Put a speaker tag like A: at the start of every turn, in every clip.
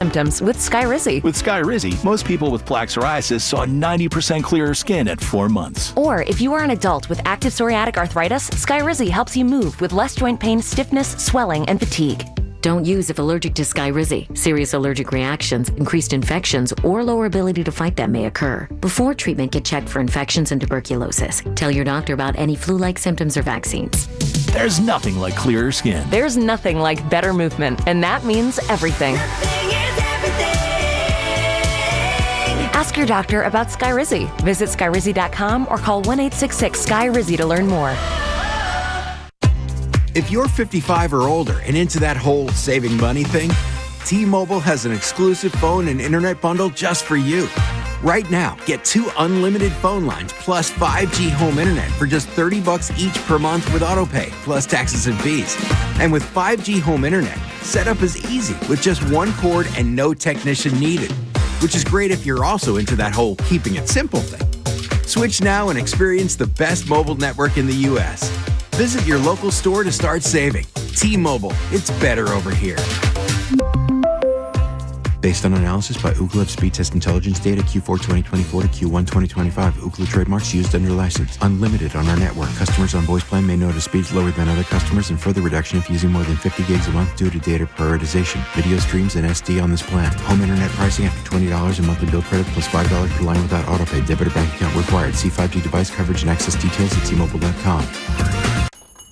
A: symptoms with Skyrizi.
B: With Skyrizi, most people with plaque psoriasis saw 90% clearer skin at 4 months.
A: Or if you are an adult with active psoriatic arthritis, Skyrizi helps you move with less joint pain, stiffness, swelling, and fatigue.
C: Don't use if allergic to Skyrizi. Serious allergic reactions, increased infections, or lower ability to fight them may occur. Before treatment, get checked for infections and tuberculosis. Tell your doctor about any flu-like symptoms or vaccines.
B: There's nothing like clearer skin.
A: There's nothing like better movement, and that means everything. Ask your doctor about Skyrizi. Visit Skyrizi.com or call 1-866-SKY-RIZI to learn more.
D: If you're 55 or older and into that whole saving money thing, T-Mobile has an exclusive phone and internet bundle just for you. Right now, get 2 unlimited phone lines plus 5G home internet for just $30 each per month with autopay, plus taxes and fees. And with 5G home internet, setup is easy with just 1 cord and no technician needed, which is great if you're also into that whole keeping it simple thing. Switch now and experience the best mobile network in the U.S. Visit your local store to start saving. T-Mobile, it's better over here. Based on analysis by Ookla of speed test intelligence data Q4 2024 to Q1 2025. Ookla trademarks used under license. Unlimited on our network. Customers on voice plan may notice speeds lower than other customers and further reduction if using more than 50 gigs a month due to data prioritization. Video streams and SD on this plan. Home internet pricing after $20 and monthly bill credit plus $5 per line without autopay. Debit or bank account required. See 5G device coverage and access details at T-Mobile.com.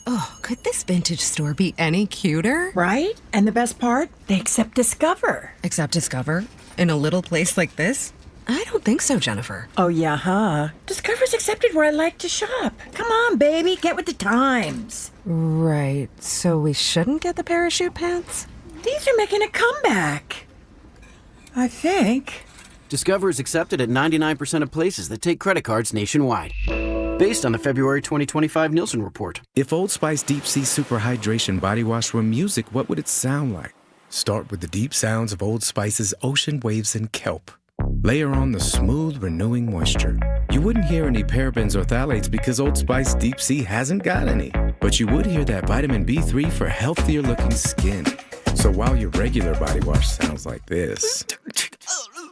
E: Oh, could this vintage store be any cuter?
F: Right? And the best part? They accept Discover.
E: Accept Discover? In a little place like this? I don't think so, Jennifer.
F: Oh, yeah, huh? Discover's accepted where I like to shop. Come on, baby, get with the times.
E: Right, so we shouldn't get the parachute pants?
F: These are making a comeback. I think.
G: Discover is accepted at 99% of places that take credit cards nationwide. Based on the February 2025 Nielsen report.
H: If Old Spice Deep Sea Super Hydration Body Wash were music, what would it sound like? Start with the deep sounds of Old Spice's ocean waves and kelp. Layer on the smooth, renewing moisture. You wouldn't hear any parabens or phthalates because Old Spice Deep Sea hasn't got any. But you would hear that vitamin B3 for healthier looking skin. So while your regular body wash sounds like this,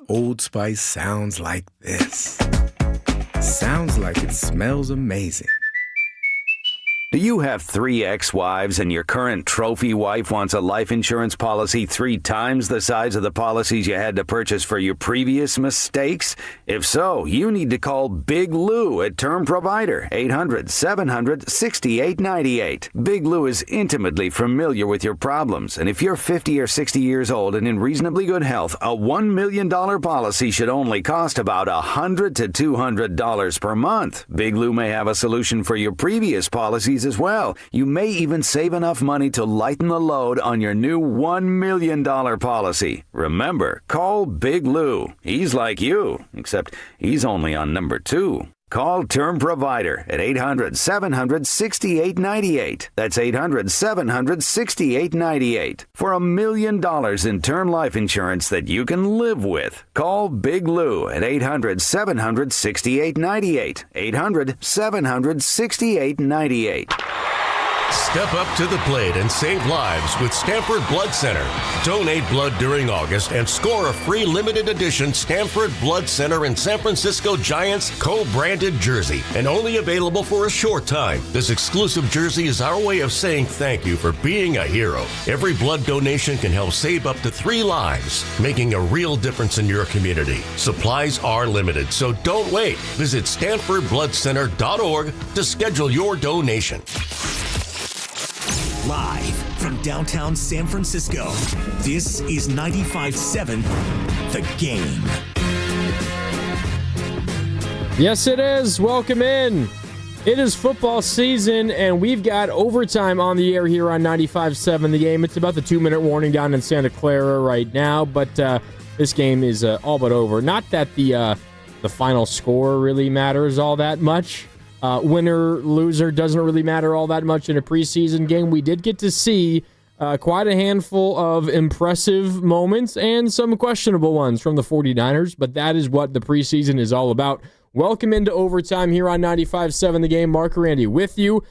H: Old Spice sounds like this. Sounds like it smells amazing.
I: Do you have 3 ex-wives and your current trophy wife wants a life insurance policy 3 times the size of the policies you had to purchase for your previous mistakes? If so, you need to call Big Lou at Term Provider, 800-700-6898. Big Lou is intimately familiar with your problems, and if you're 50 or 60 years old and in reasonably good health, a $1 million policy should only cost about $100 to $200 per month. Big Lou may have a solution for your previous policies as well. You may even save enough money to lighten the load on your new $1 million policy. Remember, call Big Lou. He's like you, except he's only on number 2. Call Term Provider at 800-700-6898. That's 800-700-6898. For $1 million in term life insurance that you can live with. Call Big Lou at 800-700-6898. 800-700-6898.
J: Step up to the plate and save lives with Stanford Blood Center. Donate blood during August and score a free limited edition Stanford Blood Center in San Francisco Giants co-branded jersey, and only available for a short time. This exclusive jersey is our way of saying thank you for being a hero. Every blood donation can help save up to 3 lives, making a real difference in your community. Supplies are limited, so don't wait. Visit StanfordBloodCenter.org to schedule your donation.
K: Live from downtown San Francisco, this is 95.7 The Game.
L: Yes, it is. Welcome in. It is football season, and we've got overtime on the air here on 95.7 The Game. It's about the 2-minute warning down in Santa Clara right now, but this game is all but over. Not that the final score really matters all that much. Winner, loser doesn't really matter all that much in a preseason game. We did get to see quite a handful of impressive moments and some questionable ones from the 49ers, but that is what the preseason is all about. Welcome into overtime here on 95.7 The Game. Mark Randy with you,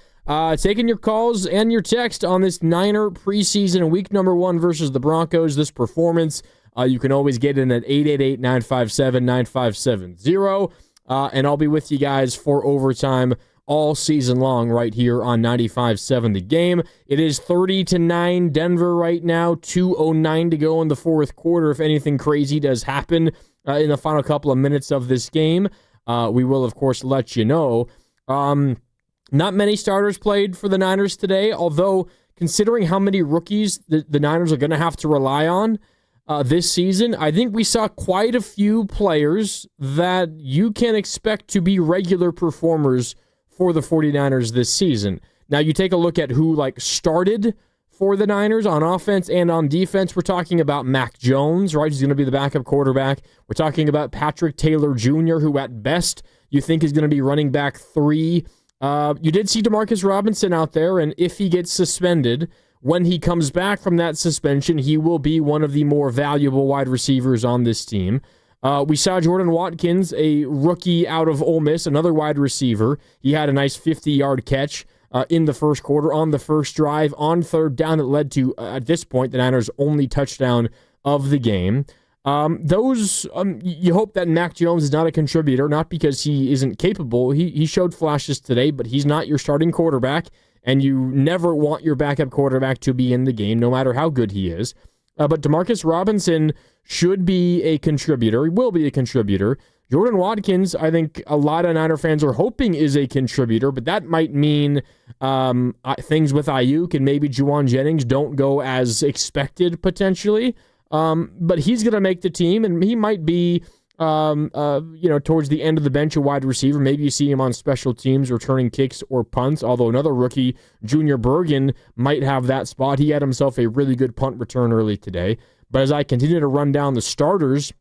L: taking your calls and your text on this Niner preseason week number 1 versus the Broncos. This performance You can always get in at 888-957-9570. And I'll be with you guys for overtime all season long right here on 95.7 The Game. It is 30-9 Denver right now, 2:09 to go in the fourth quarter. If anything crazy does happen in the final couple of minutes of this game, we will, of course, let you know. Not many starters played for the Niners today, although considering how many rookies the Niners are going to have to rely on this season, I think we saw quite a few players that you can expect to be regular performers for the 49ers this season. Now, you take a look at who started for the Niners on offense and on defense. We're talking about Mac Jones, right? He's going to be the backup quarterback. We're talking about Patrick Taylor Jr., who at best you think is going to be running back 3. You did see Demarcus Robinson out there, and if he gets suspended, when he comes back from that suspension, he will be one of the more valuable wide receivers on this team. We saw Jordan Watkins, a rookie out of Ole Miss, another wide receiver. He had a nice 50-yard catch in the first quarter on the first drive on third down that led to, at this point, the Niners' only touchdown of the game. You hope that Mac Jones is not a contributor, not because he isn't capable. He showed flashes today, but he's not your starting quarterback, and you never want your backup quarterback to be in the game, no matter how good he is. But Demarcus Robinson should be a contributor. He will be a contributor. Jordan Watkins, I think a lot of Niner fans are hoping is a contributor, but that might mean things with Ayuk and maybe Juwan Jennings don't go as expected potentially. But he's going to make the team, and he might be, towards the end of the bench, a wide receiver. Maybe you see him on special teams, returning kicks or punts, although another rookie, Junior Bergen, might have that spot. He had himself a really good punt return early today. But as I continue to run down the starters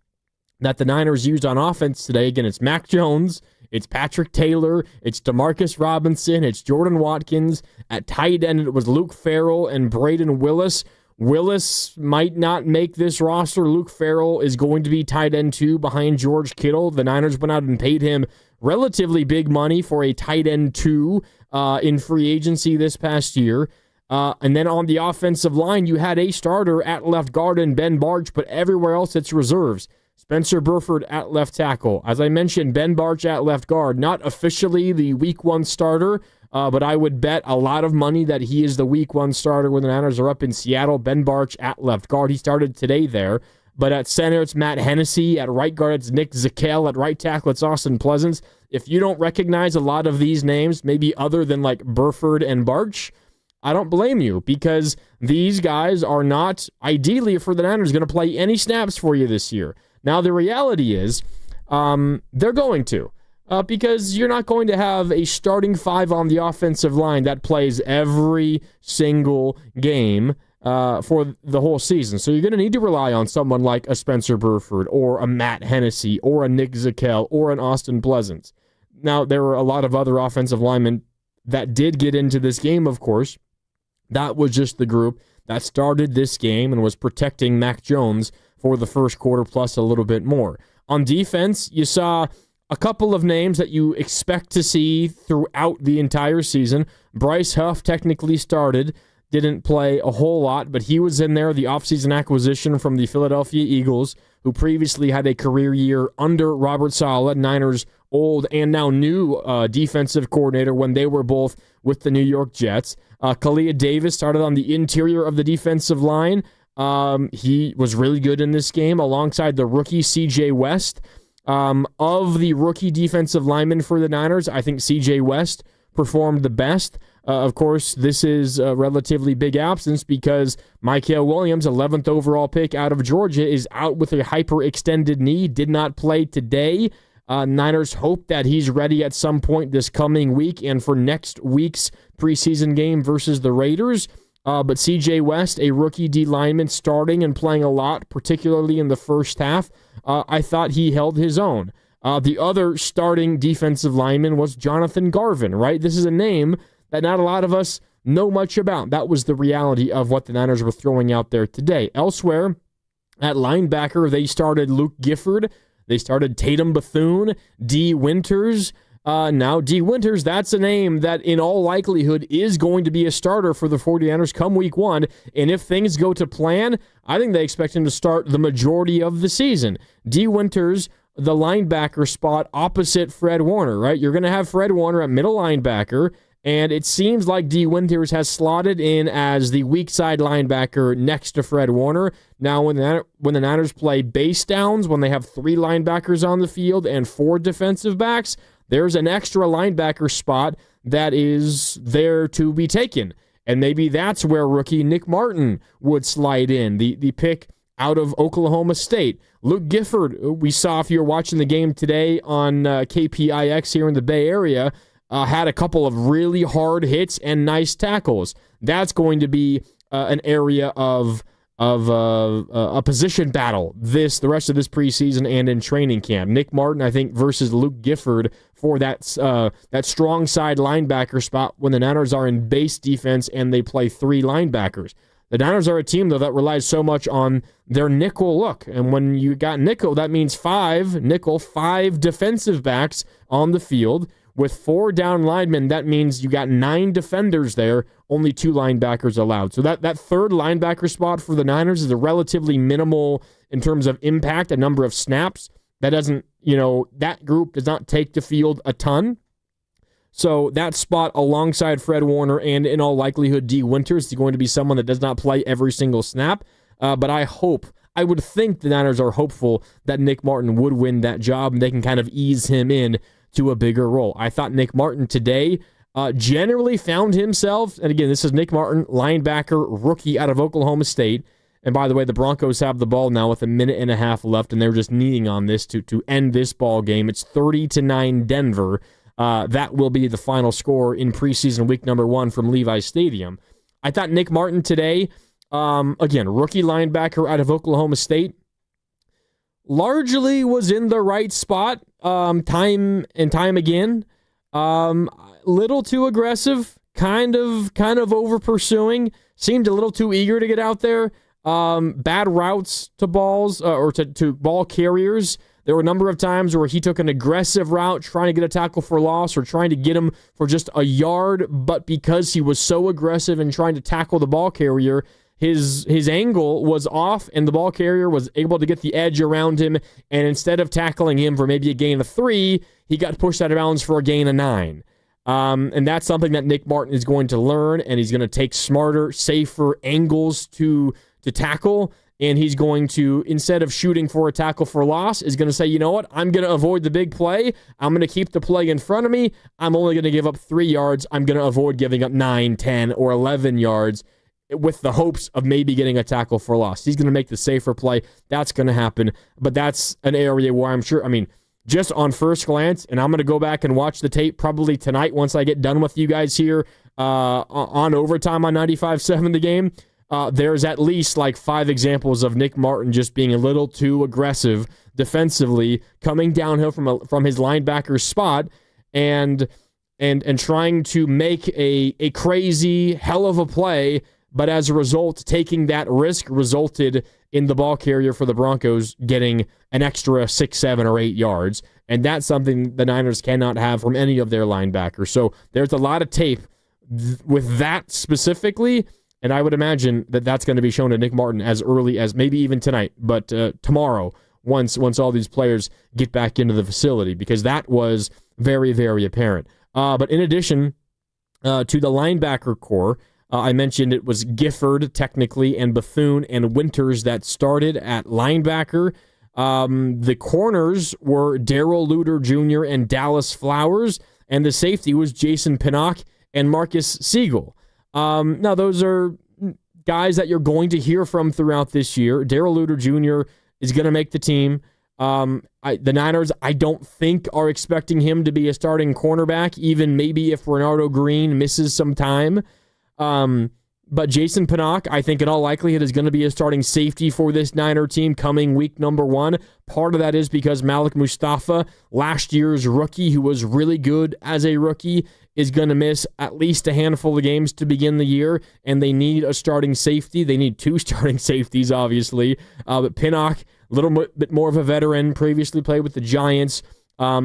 L: that the Niners used on offense today, again, it's Mac Jones, it's Patrick Taylor, it's Demarcus Robinson, it's Jordan Watkins. At tight end, it was Luke Farrell and Braden Willis. Willis might not make this roster. Luke Farrell is going to be tight end 2 behind George Kittle. The Niners went out and paid him relatively big money for a tight end 2 in free agency this past year. And then on the offensive line, you had a starter at left guard in Ben Barch, but everywhere else it's reserves. Spencer Burford at left tackle. As I mentioned, Ben Barch at left guard, not officially the week 1 starter, but I would bet a lot of money that he is the week 1 starter when the Niners are up in Seattle. Ben Barch at left guard. He started today there. But at center, it's Matt Hennessy. At right guard, it's Nick Zakelj. At right tackle, it's Austin Pleasance. If you don't recognize a lot of these names, maybe other than Burford and Barch, I don't blame you, because these guys are not, ideally for the Niners, going to play any snaps for you this year. Now, the reality is they're going to. Because you're not going to have a starting 5 on the offensive line that plays every single game for the whole season. So you're going to need to rely on someone like a Spencer Burford or a Matt Hennessy or a Nick Zakelj or an Austin Pleasance. Now, there were a lot of other offensive linemen that did get into this game, of course. That was just the group that started this game and was protecting Mac Jones for the first quarter plus a little bit more. On defense, you saw a couple of names that you expect to see throughout the entire season. Bryce Huff technically started, didn't play a whole lot, but he was in there, the offseason acquisition from the Philadelphia Eagles, who previously had a career year under Robert Saleh, Niners' old and now new defensive coordinator when they were both with the New York Jets. Kalia Davis started on the interior of the defensive line. He was really good in this game alongside the rookie C.J. West. Of the rookie defensive linemen for the Niners, I think C.J. West performed the best. Of course, this is a relatively big absence because Mykel Williams, 11th overall pick out of Georgia, is out with a hyperextended knee, did not play today. Niners hope that he's ready at some point this coming week and for next week's preseason game versus the Raiders. But C.J. West, a rookie D lineman, starting and playing a lot, particularly in the first half, I thought he held his own. The other starting defensive lineman was Jonathan Garvin, right? This is a name that not a lot of us know much about. That was the reality of what the Niners were throwing out there today. Elsewhere, at linebacker, they started Luke Gifford. They started Tatum Bethune, D. Winters, Now, D. Winters, that's a name that in all likelihood is going to be a starter for the 49ers come week 1. And if things go to plan, I think they expect him to start the majority of the season. D. Winters, the linebacker spot opposite Fred Warner, right? You're going to have Fred Warner at middle linebacker, and it seems like D. Winters has slotted in as the weak side linebacker next to Fred Warner. Now, when the Niners play base downs, when they have 3 linebackers on the field and 4 defensive backs, there's an extra linebacker spot that is there to be taken. And maybe that's where rookie Nick Martin would slide in, the pick out of Oklahoma State. Luke Gifford, we saw if you were watching the game today on KPIX here in the Bay Area, had a couple of really hard hits and nice tackles. That's going to be an area of a position battle the rest of this preseason and in training camp. Nick Martin, I think, versus Luke Gifford for that strong side linebacker spot when the Niners are in base defense and they play 3 linebackers. The Niners are a team, though, that relies so much on their nickel look. And when you got nickel, that means 5 defensive backs on the field. With 4 down linemen, that means you got 9 defenders there, only 2 linebackers allowed. So that 3rd linebacker spot for the Niners is a relatively minimal in terms of impact, a number of snaps. That doesn't, that group does not take the field a ton. So that spot alongside Fred Warner and in all likelihood D. Winters is going to be someone that does not play every single snap. But I would think the Niners are hopeful that Nick Martin would win that job and they can kind of ease him in to a bigger role. I thought Nick Martin today generally found himself, and again, this is Nick Martin, linebacker, rookie out of Oklahoma State. And by the way, the Broncos have the ball now with a minute and a half left, and they're just needing on this to end this ball game. It's 30-9 Denver. That will be the final score in preseason week number 1 from Levi's Stadium. I thought Nick Martin today, again, rookie linebacker out of Oklahoma State, largely was in the right spot time and time again. Little too aggressive, kind of over pursuing, seemed a little too eager to get out there. Bad routes to balls or to ball carriers. There were a number of times where he took an aggressive route trying to get a tackle for loss or trying to get him for just a yard, but because he was so aggressive in trying to tackle the ball carrier, his angle was off and the ball carrier was able to get the edge around him, and instead of tackling him for maybe a gain of 3, he got pushed out of bounds for a gain of 9. And that's something that Nick Martin is going to learn, and he's going to take smarter, safer angles to tackle. And he's going to, instead of shooting for a tackle for loss, is going to say, you know what, I'm going to avoid the big play. I'm going to keep the play in front of me. I'm only going to give up 3 yards. I'm going to avoid giving up 9, 10, or 11 yards with the hopes of maybe getting a tackle for loss. He's going to make the safer play. That's going to happen. But that's an area where I'm sure, just on first glance, and I'm going to go back and watch the tape probably tonight once I get done with you guys here on Overtime on 95.7 The Game. There's at least like 5 examples of Nick Martin just being a little too aggressive defensively, coming downhill from his linebacker spot and trying to make a crazy hell of a play, but as a result, taking that risk resulted in the ball carrier for the Broncos getting an extra 6, 7, or 8 yards, and that's something the Niners cannot have from any of their linebackers. So there's a lot of tape with that specifically. And I would imagine that that's going to be shown to Nick Martin as early as maybe even tonight, but tomorrow, once all these players get back into the facility, because that was very, very apparent. But in addition to the linebacker core, I mentioned it was Gifford, technically, and Bethune and Winters that started at linebacker. The corners were Darrell Luter Jr. and Dallas Flowers, and the safety was Jason Pinnock and Marcus Siegel. Now, those are guys that you're going to hear from throughout this year. Darrell Luter Jr. is going to make the team. The Niners, I don't think, are expecting him to be a starting cornerback, even maybe if Renardo Green misses some time. But Jason Pinnock, I think in all likelihood, is going to be a starting safety for this Niner team coming week number 1. Part of that is because Malik Mustafa, last year's rookie, who was really good as a rookie, is going to miss at least a handful of games to begin the year, and they need a starting safety. They need 2 starting safeties, obviously. But Pinnock, a little bit more of a veteran, previously played with the Giants,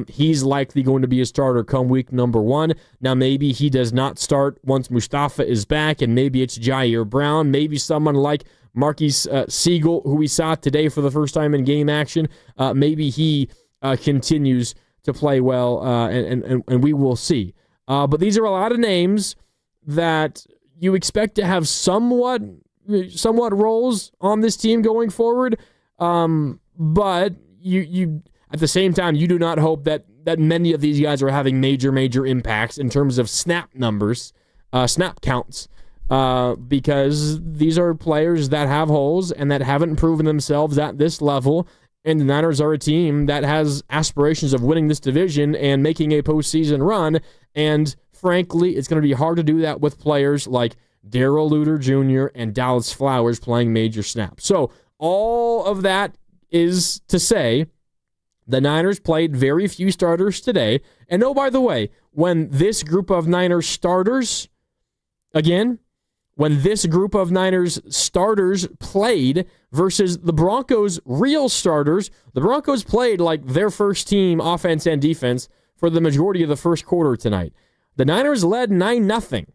L: He's likely going to be a starter come week number 1. Now, maybe he does not start once Mustafa is back, and maybe it's Jair Brown. Maybe someone like Marquise Siegel, who we saw today for the first time in game action. Maybe he continues to play well, and we will see. But these are a lot of names that you expect to have somewhat roles on this team going forward. But you at the same time, you do not hope that many of these guys are having major impacts in terms of snap numbers, snap counts, because these are players that have holes and that haven't proven themselves at this level. And the Niners are a team that has aspirations of winning this division and making a postseason run. And frankly, it's going to be hard to do that with players like Darrell Luter Jr. and Dallas Flowers playing major snaps. So all of that is to say the Niners played very few starters today. And oh, by the way, when this group of Niners starters, when this group of Niners starters played versus the Broncos' real starters, the Broncos played like their first team offense and defense for the majority of the first quarter tonight. The Niners led 9-0.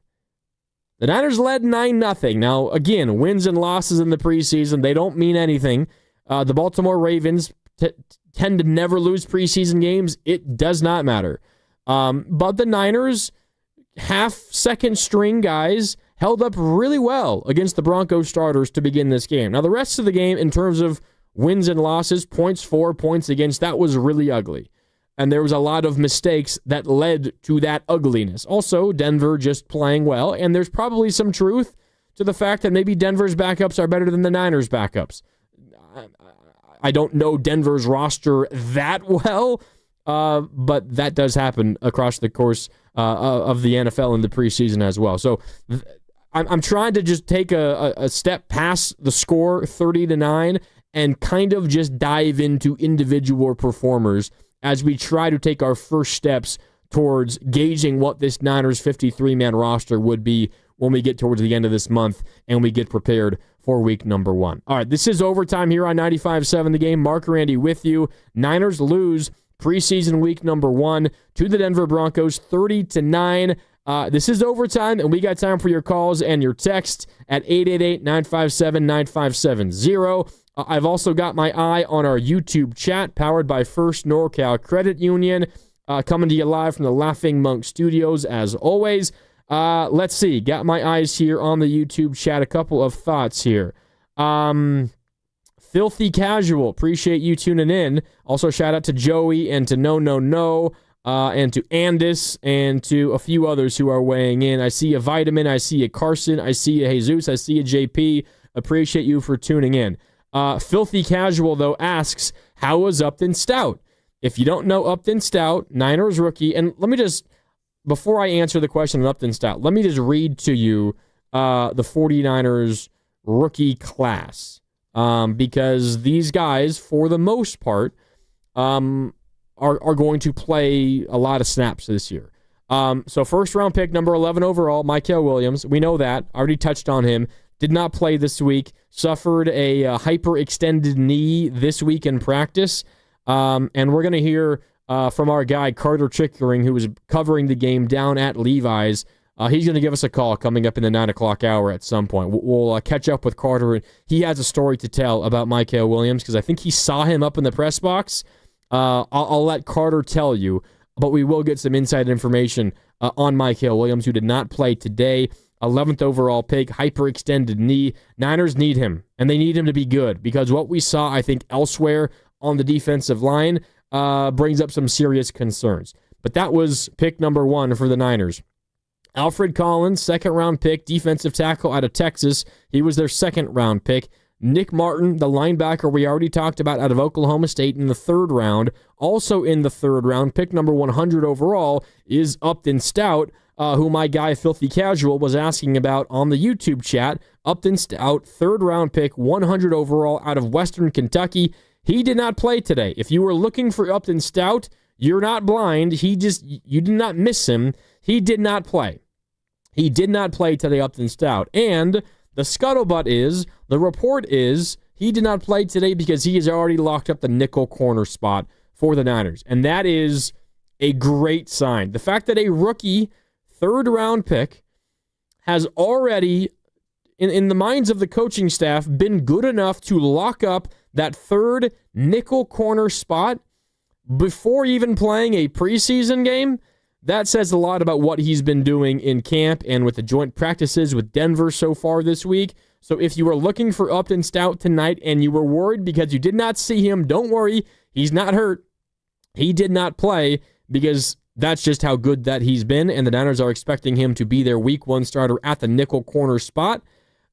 L: The Niners led 9-0. Now, again, wins and losses in the preseason, they don't mean anything. The Baltimore Ravens tend to never lose preseason games. It does not matter. But the Niners, second string guys, held up really well against the Broncos starters to begin this game. Now, the rest of the game, in terms of wins and losses, points for, points against, that was really ugly. And there was a lot of mistakes that led to that ugliness. Also, Denver just playing well, and there's probably some truth to the fact that maybe Denver's backups are better than the Niners' backups. I don't know Denver's roster that well, but that does happen across the course of the NFL in the preseason as well. So I'm trying to just take a step past the score, 30-9, and kind of just dive into individual performers as we try to take our first steps towards gauging what this Niners 53-man roster would be when we get towards the end of this month and we get prepared for week number 1. All right, this is Overtime here on 95.7 The Game. Mark Randy with you. Niners lose preseason week number 1 to the Denver Broncos, 30-9. This is Overtime, and we got time for your calls and your texts at 888-957-9570. I've also got my eye on our YouTube chat, powered by First NorCal Credit Union, coming to you live from the Laughing Monk Studios, as always. Let's see. Got my eyes here on the YouTube chat. A couple of thoughts here. Filthy Casual, appreciate you tuning in. Also, shout out to Joey and to No, and to Andis and to a few others who are weighing in. I see a Vitamin, I see a Carson, I see a Jesus, I see a JP. Appreciate you for tuning in. Filthy Casual, though, asks, how was Upton Stout? If you don't know Upton Stout, Niners rookie, and let me just, before I answer the question on Upton Stout, let me just read to you the 49ers rookie class. Because these guys, for the most part, are going to play a lot of snaps this year. So first round pick, number 11 overall, Mykel Williams. We know that. Already touched on him. Did not play this week. Suffered a hyperextended knee this week in practice. And we're going to hear from our guy, Carter Chickering, who was covering the game down at Levi's. He's going to give us a call coming up in the 9 o'clock hour at some point. We'll catch up with Carter. He has a story to tell about Mykel Williams because I think he saw him up in the press box. I'll let Carter tell you, but we will get some inside information on Mykel Williams, who did not play today. 11th overall pick, hyperextended knee. Niners need him, and they need him to be good because what we saw, I think, elsewhere on the defensive line brings up some serious concerns. But that was pick number 1 for the Niners. Alfred Collins, second-round pick, defensive tackle out of Texas. He was their second-round pick. Nick Martin, the linebacker we already talked about out of Oklahoma State in the 3rd round. Also in the 3rd round, pick number 100 overall is Upton Stout, who my guy Filthy Casual was asking about on the YouTube chat. Upton Stout, 3rd-round pick, 100 overall out of Western Kentucky. He did not play today. If you were looking for Upton Stout, you're not blind. You did not miss him. He did not play. He did not play today, Upton Stout. And the scuttlebutt is, the report is, he did not play today because he has already locked up the nickel corner spot for the Niners, and that is a great sign. The fact that a rookie third-round pick has already, in the minds of the coaching staff, been good enough to lock up that third nickel corner spot before even playing a preseason game, that says a lot about what he's been doing in camp and with the joint practices with Denver so far this week. So if you were looking for Upton Stout tonight and you were worried because you did not see him, don't worry. He's not hurt. He did not play because that's just how good that he's been, and the Niners are expecting him to be their week one starter at the nickel corner spot,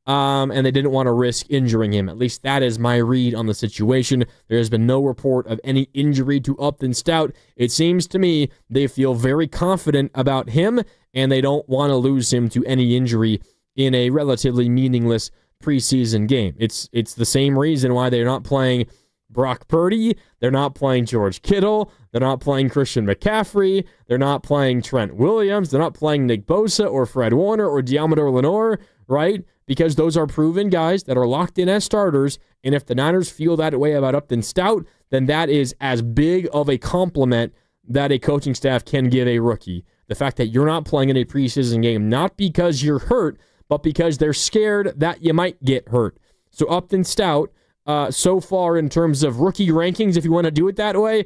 L: and they didn't want to risk injuring him. At least that is my read on the situation. There has been no report of any injury to Upton Stout. It seems to me they feel very confident about him, and they don't want to lose him to any injury in a relatively meaningless preseason game. It's the same reason why they're not playing Brock Purdy, they're not playing George Kittle, they're not playing Christian McCaffrey, they're not playing Trent Williams, they're not playing Nick Bosa or Fred Warner or Diamador Lenore, right? Because those are proven guys that are locked in as starters, and if the Niners feel that way about Upton Stout, then that is as big of a compliment that a coaching staff can give a rookie. The fact that you're not playing in a preseason game, not because you're hurt, but because they're scared that you might get hurt. So Upton Stout, so far in terms of rookie rankings, if you want to do it that way,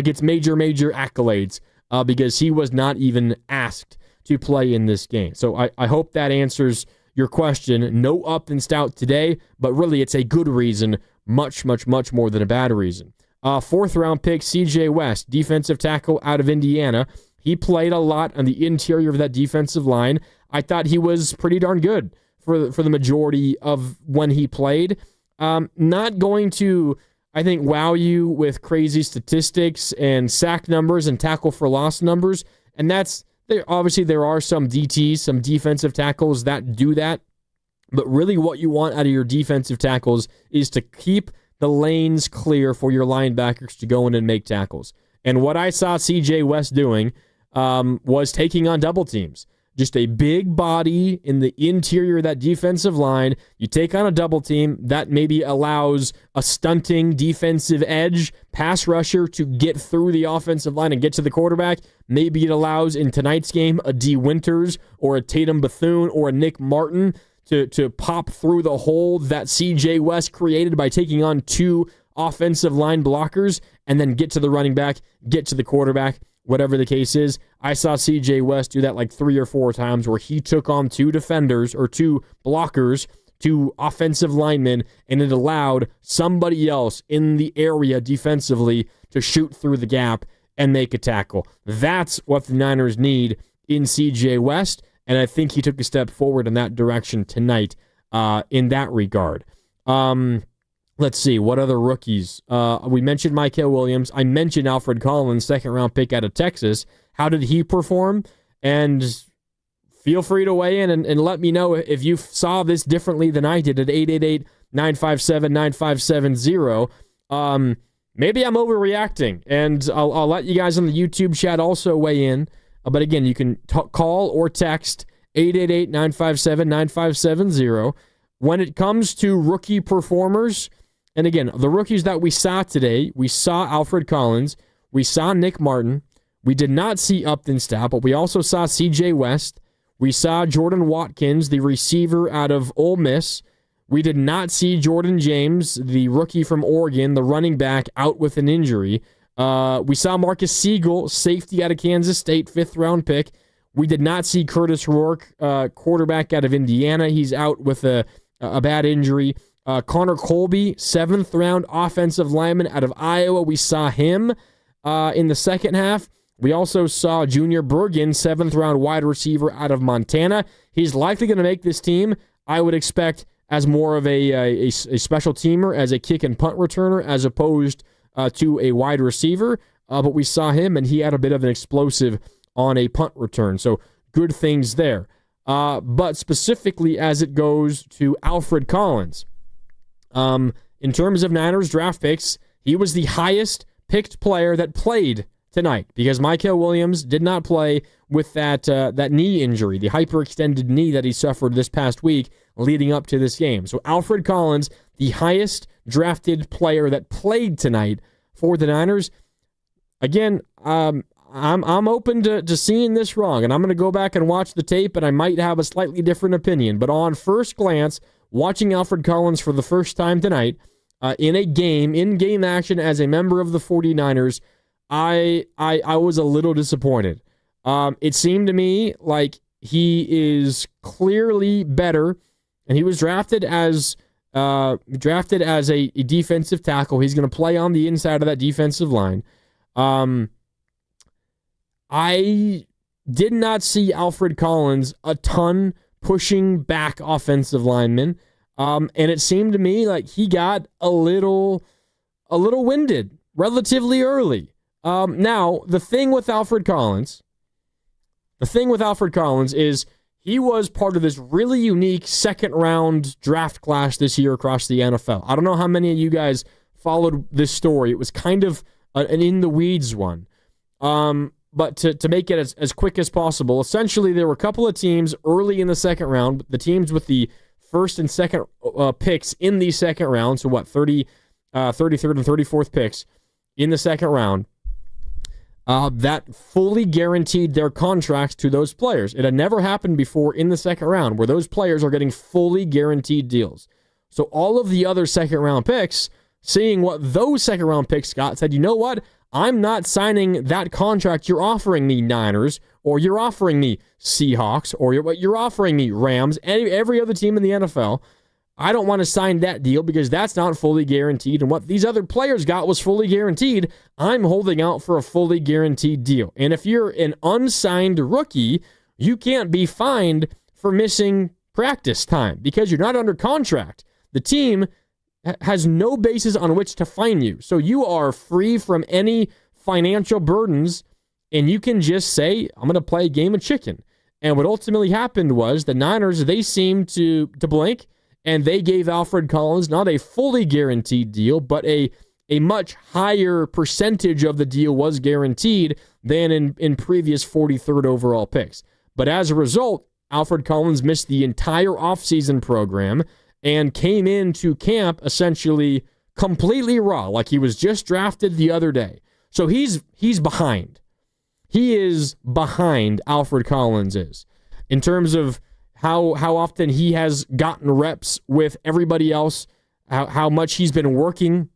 L: gets major accolades because he was not even asked to play in this game. So I hope that answers your question. No Upton Stout today, but really it's a good reason, much more than a bad reason. Fourth round pick, CJ West, defensive tackle out of Indiana. He played a lot on the interior of that defensive line. I thought he was pretty darn good for the majority of when he played. Not going to, I think, wow you with crazy statistics and sack numbers and tackle for loss numbers. And obviously there are some DTs, some defensive tackles that do that. But really what you want out of your defensive tackles is to keep the lanes clear for your linebackers to go in and make tackles. And what I saw CJ West doing was taking on double teams. Just a big body in the interior of that defensive line. You take on a double team, that maybe allows a stunting defensive edge pass rusher to get through the offensive line and get to the quarterback. Maybe it allows, in tonight's game, a D. Winters or a Tatum Bethune or a Nick Martin to pop through the hole that CJ West created by taking on two offensive line blockers and then get to the running back, get to the quarterback. Whatever the case is, I saw CJ West do that like 3 or 4 times where he took on 2 defenders or 2 blockers, 2 offensive linemen, and it allowed somebody else in the area defensively to shoot through the gap and make a tackle. That's what the Niners need in CJ West, and I think he took a step forward in that direction tonight in that regard. Let's see, what other rookies? We mentioned Mykel Williams. I mentioned Alfred Collins, second-round pick out of Texas. How did he perform? And feel free to weigh in and let me know if you saw this differently than I did at 888-957-9570. Maybe I'm overreacting, and I'll let you guys on the YouTube chat also weigh in. But again, you can call or text 888-957-9570. When it comes to rookie performers, and again, the rookies that we saw today, we saw Alfred Collins, we saw Nick Martin, we did not see Upton Stout, but we also saw CJ West, we saw Jordan Watkins, the receiver out of Ole Miss, we did not see Jordan James, the rookie from Oregon, the running back, out with an injury. We saw Marcus Siegel, safety out of Kansas State, 5th-round pick. We did not see Curtis Rourke, quarterback out of Indiana. He's out with a bad injury. Connor Colby, 7th-round offensive lineman out of Iowa. We saw him in the second half. We also saw Junior Bergen, 7th-round wide receiver out of Montana. He's likely going to make this team, I would expect, as more of a special teamer, as a kick and punt returner, as opposed to a wide receiver. But we saw him, and he had a bit of an explosive on a punt return. So good things there. But specifically as it goes to Alfred Collins, in terms of Niners draft picks, he was the highest picked player that played tonight because Mykel Williams did not play with that knee injury, the hyperextended knee that he suffered this past week leading up to this game. So Alfred Collins, the highest drafted player that played tonight for the Niners. again, I'm open to seeing this wrong, and I'm going to go back and watch the tape, and I might have a slightly different opinion. But on first glance, watching Alfred Collins for the first time tonight in a game, in game action as a member of the 49ers, I was a little disappointed. It seemed to me like he is clearly better, and he was drafted as a defensive tackle. He's going to play on the inside of that defensive line. I did not see Alfred Collins a ton pushing back offensive linemen, and it seemed to me like he got a little winded relatively early. Now, the thing with Alfred Collins is he was part of this really unique second-round draft class this year across the NFL. I don't know how many of you guys followed this story. It was kind of an in-the-weeds one. But to make it as quick as possible, essentially there were a couple of teams early in the second round, the teams with the first and second picks in the second round, so 33rd and 34th picks in the second round, that fully guaranteed their contracts to those players. It had never happened before in the second round where those players are getting fully guaranteed deals. So all of the other second-round picks, seeing what those second-round picks got, said, you know what? I'm not signing that contract you're offering me, Niners, or you're offering me Seahawks, or you're offering me Rams, every other team in the NFL. I don't want to sign that deal because that's not fully guaranteed. And what these other players got was fully guaranteed. I'm holding out for a fully guaranteed deal. And if you're an unsigned rookie, you can't be fined for missing practice time because you're not under contract. The team has no basis on which to fine you. So you are free from any financial burdens, and you can just say, I'm going to play a game of chicken. And what ultimately happened was the Niners, they seemed to blink, and they gave Alfred Collins not a fully guaranteed deal, but a much higher percentage of the deal was guaranteed than in previous 43rd overall picks. But as a result, Alfred Collins missed the entire offseason program and came into camp essentially completely raw, like he was just drafted the other day. So he's behind. He is behind, Alfred Collins is, in terms of how often he has gotten reps with everybody else, how much he's been working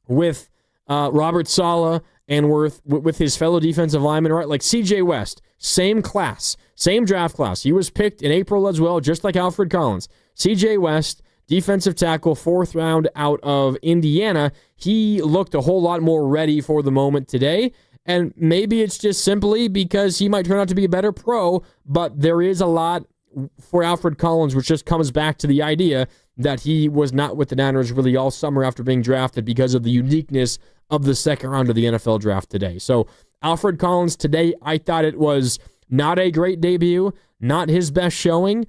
L: with Robert Saleh and with his fellow defensive linemen, right? Like CJ West, same class, same draft class. He was picked in April as well, just like Alfred Collins. CJ West, defensive tackle, 4th round out of Indiana. He looked a whole lot more ready for the moment today. And maybe it's just simply because he might turn out to be a better pro, but there is a lot for Alfred Collins, which just comes back to the idea that he was not with the Niners really all summer after being drafted because of the uniqueness of the second round of the NFL draft today. So Alfred Collins today, I thought it was not a great debut, not his best showing.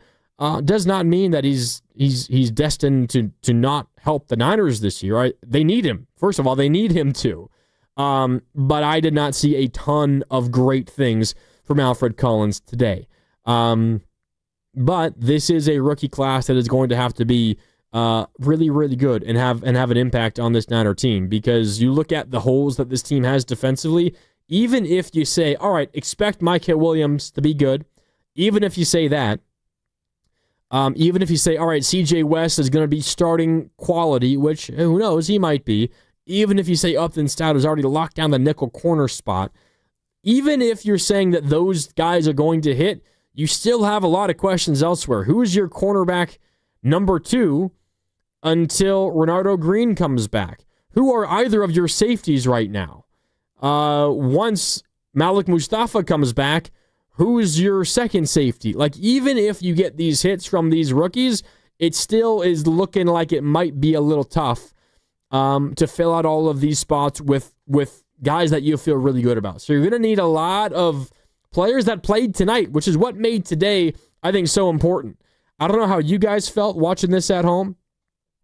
L: Does not mean that he's destined to not help the Niners this year. Right? They need him. First of all, they need him too. But I did not see a ton of great things from Alfred Collins today. But this is a rookie class that is going to have to be really, really good and have an impact on this Niner team, because you look at the holes that this team has defensively. Even if you say, all right, expect Micah Williams to be good, even if you say that, even if you say, all right, CJ West is going to be starting quality, which who knows, he might be. Even if you say Upton Stout has already locked down the nickel corner spot, even if you're saying that those guys are going to hit, you still have a lot of questions elsewhere. Who is your cornerback number 2 until Renardo Green comes back? Who are either of your safeties right now? Once Malik Mustafa comes back, who is your second safety? Like, even if you get these hits from these rookies, it still is looking like it might be a little tough to fill out all of these spots with guys that you feel really good about. So you're going to need a lot of players that played tonight, which is what made today, I think, so important. I don't know how you guys felt watching this at home,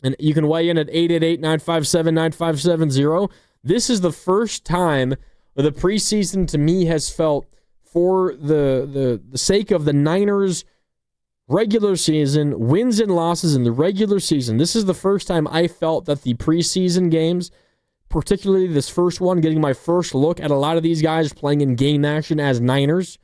L: and you can weigh in at 888-957-9570. This is the first time the preseason to me has felt, for the sake of the Niners' regular season, wins and losses in the regular season, this is the first time I felt that the preseason games particularly this first one, getting my first look at a lot of these guys playing in game action as Niners.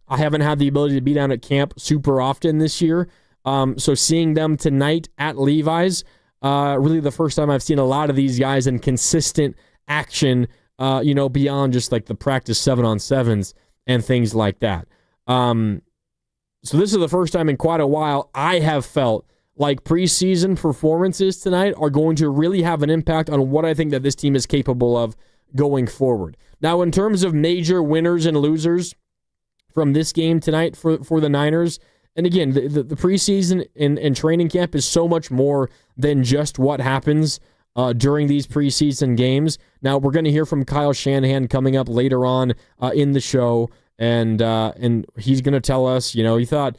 L: I haven't had the ability to be down at camp super often this year. So seeing them tonight at Levi's, really the first time I've seen a lot of these guys in consistent action, beyond just like the practice 7-on-7s and things like that. So this is the first time in quite a while I have felt like preseason performances tonight are going to really have an impact on what I think that this team is capable of going forward. Now, in terms of major winners and losers from this game tonight for the Niners, and again, the preseason and training camp is so much more than just what happens during these preseason games. Now, we're going to hear from Kyle Shanahan coming up later on in the show, and he's going to tell us, he thought,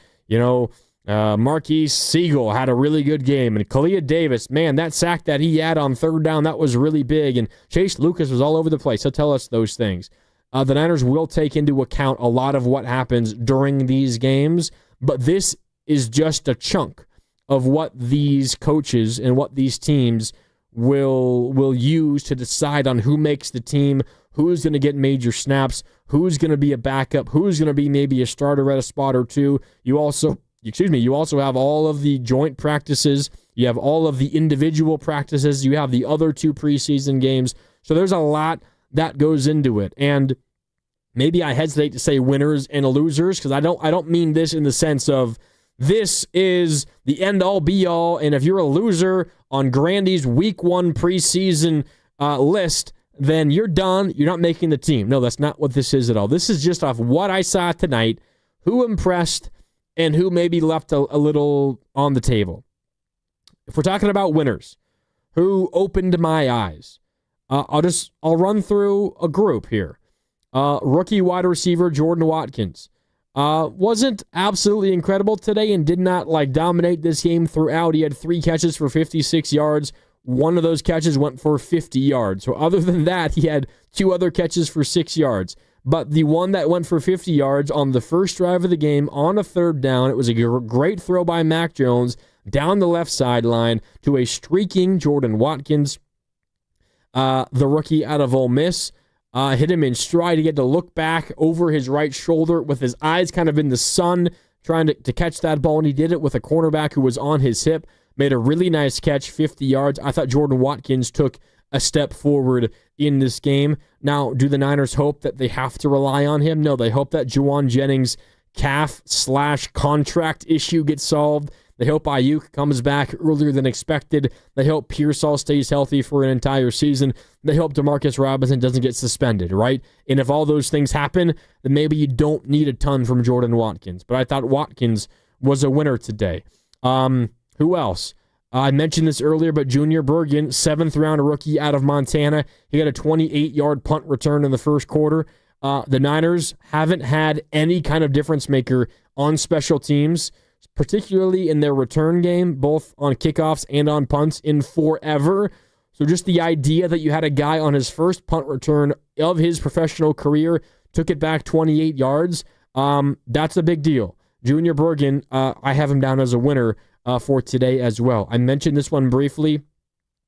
L: Marquise Siegel had a really good game, and Kalia Davis, man, that sack that he had on third down, that was really big, and Chase Lucas was all over the place. He'll tell us those things. The Niners will take into account a lot of what happens during these games, but this is just a chunk of what these coaches and what these teams will use to decide on who makes the team, who's going to get major snaps, who's going to be a backup, who's going to be maybe a starter at a spot or two. You also have all of the joint practices. You have all of the individual practices. You have the other 2 preseason games. So there's a lot that goes into it. And maybe I hesitate to say winners and losers because I don't mean this in the sense of this is the end-all, be-all, and if you're a loser on Grandy's Week 1 preseason list, then you're done. You're not making the team. No, that's not what this is at all. This is just off what I saw tonight, who impressed, and who maybe left a little on the table. If we're talking about winners, who opened my eyes, I'll run through a group here. Rookie wide receiver Jordan Watkins wasn't absolutely incredible today and did not dominate this game throughout. He had 3 catches for 56 yards. One of those catches went for 50 yards. So other than that, he had 2 other catches for 6 yards. But the one that went for 50 yards on the first drive of the game on a third down, it was a great throw by Mac Jones down the left sideline to a streaking Jordan Watkins, the rookie out of Ole Miss. Hit him in stride. He had to look back over his right shoulder with his eyes kind of in the sun, trying to catch that ball, and he did it with a cornerback who was on his hip. Made a really nice catch, 50 yards. I thought Jordan Watkins took a step forward in this game. Now, do the Niners hope that they have to rely on him? No, they hope that Juwan Jennings' calf/contract issue gets solved. They hope Ayuk comes back earlier than expected. They hope Pearsall stays healthy for an entire season. They hope Demarcus Robinson doesn't get suspended, right? And if all those things happen, then maybe you don't need a ton from Jordan Watkins. But I thought Watkins was a winner today. Who else? I mentioned this earlier, but Junior Bergen, 7th-round rookie out of Montana. He got a 28-yard punt return in the first quarter. The Niners haven't had any kind of difference maker on special teams, particularly in their return game, both on kickoffs and on punts, in forever. So just the idea that you had a guy on his first punt return of his professional career, took it back 28 yards, that's a big deal. Junior Bergen, I have him down as a winner for today as well. I mentioned this one briefly.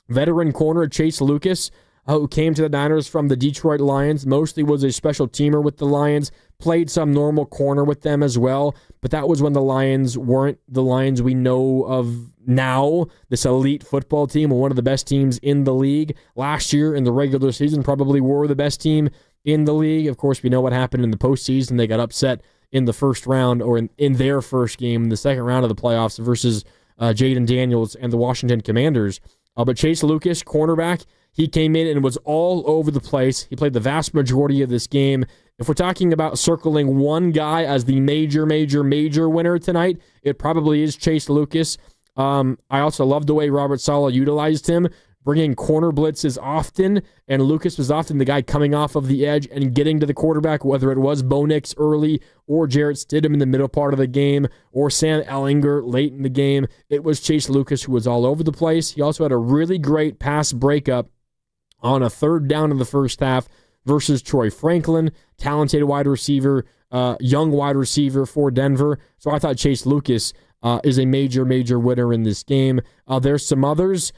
L: Veteran corner Chase Lucas, who came to the Niners from the Detroit Lions, mostly was a special teamer with the Lions, played some normal corner with them as well, but that was when the Lions weren't the Lions we know of now, this elite football team, one of the best teams in the league. Last year in the regular season, probably were the best team in the league. Of course, we know what happened in the postseason. They got upset in the first round, or in their first game, in the second round of the playoffs versus Jaden Daniels and the Washington Commanders. But Chase Lucas, cornerback, he came in and was all over the place. He played the vast majority of this game. If we're talking about circling one guy as the major winner tonight, it probably is Chase Lucas. I also love the way Robert Saleh utilized him, bringing corner blitzes often, and Lucas was often the guy coming off of the edge and getting to the quarterback, whether it was Bo Nix early or Jarrett Stidham in the middle part of the game or Sam Ehlinger late in the game. It was Chase Lucas who was all over the place. He also had a really great pass breakup on a third down in the first half versus Troy Franklin, talented wide receiver, young wide receiver for Denver. So I thought Chase Lucas is a major winner in this game. There's some others,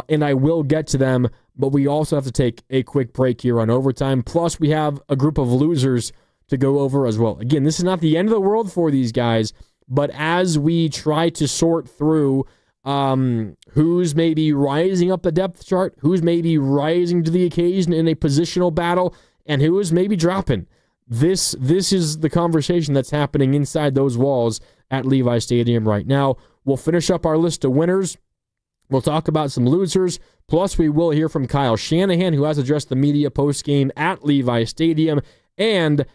L: and I will get to them, but we also have to take a quick break here on Overtime. Plus, we have a group of losers to go over as well. Again, this is not the end of the world for these guys, but as we try to sort through who's maybe rising up the depth chart, who's maybe rising to the occasion in a positional battle, and who is maybe dropping. This is the conversation that's happening inside those walls at Levi Stadium right now. We'll finish up our list of winners. We'll talk about some losers. Plus, we will hear from Kyle Shanahan, who has addressed the media post-game at Levi Stadium. And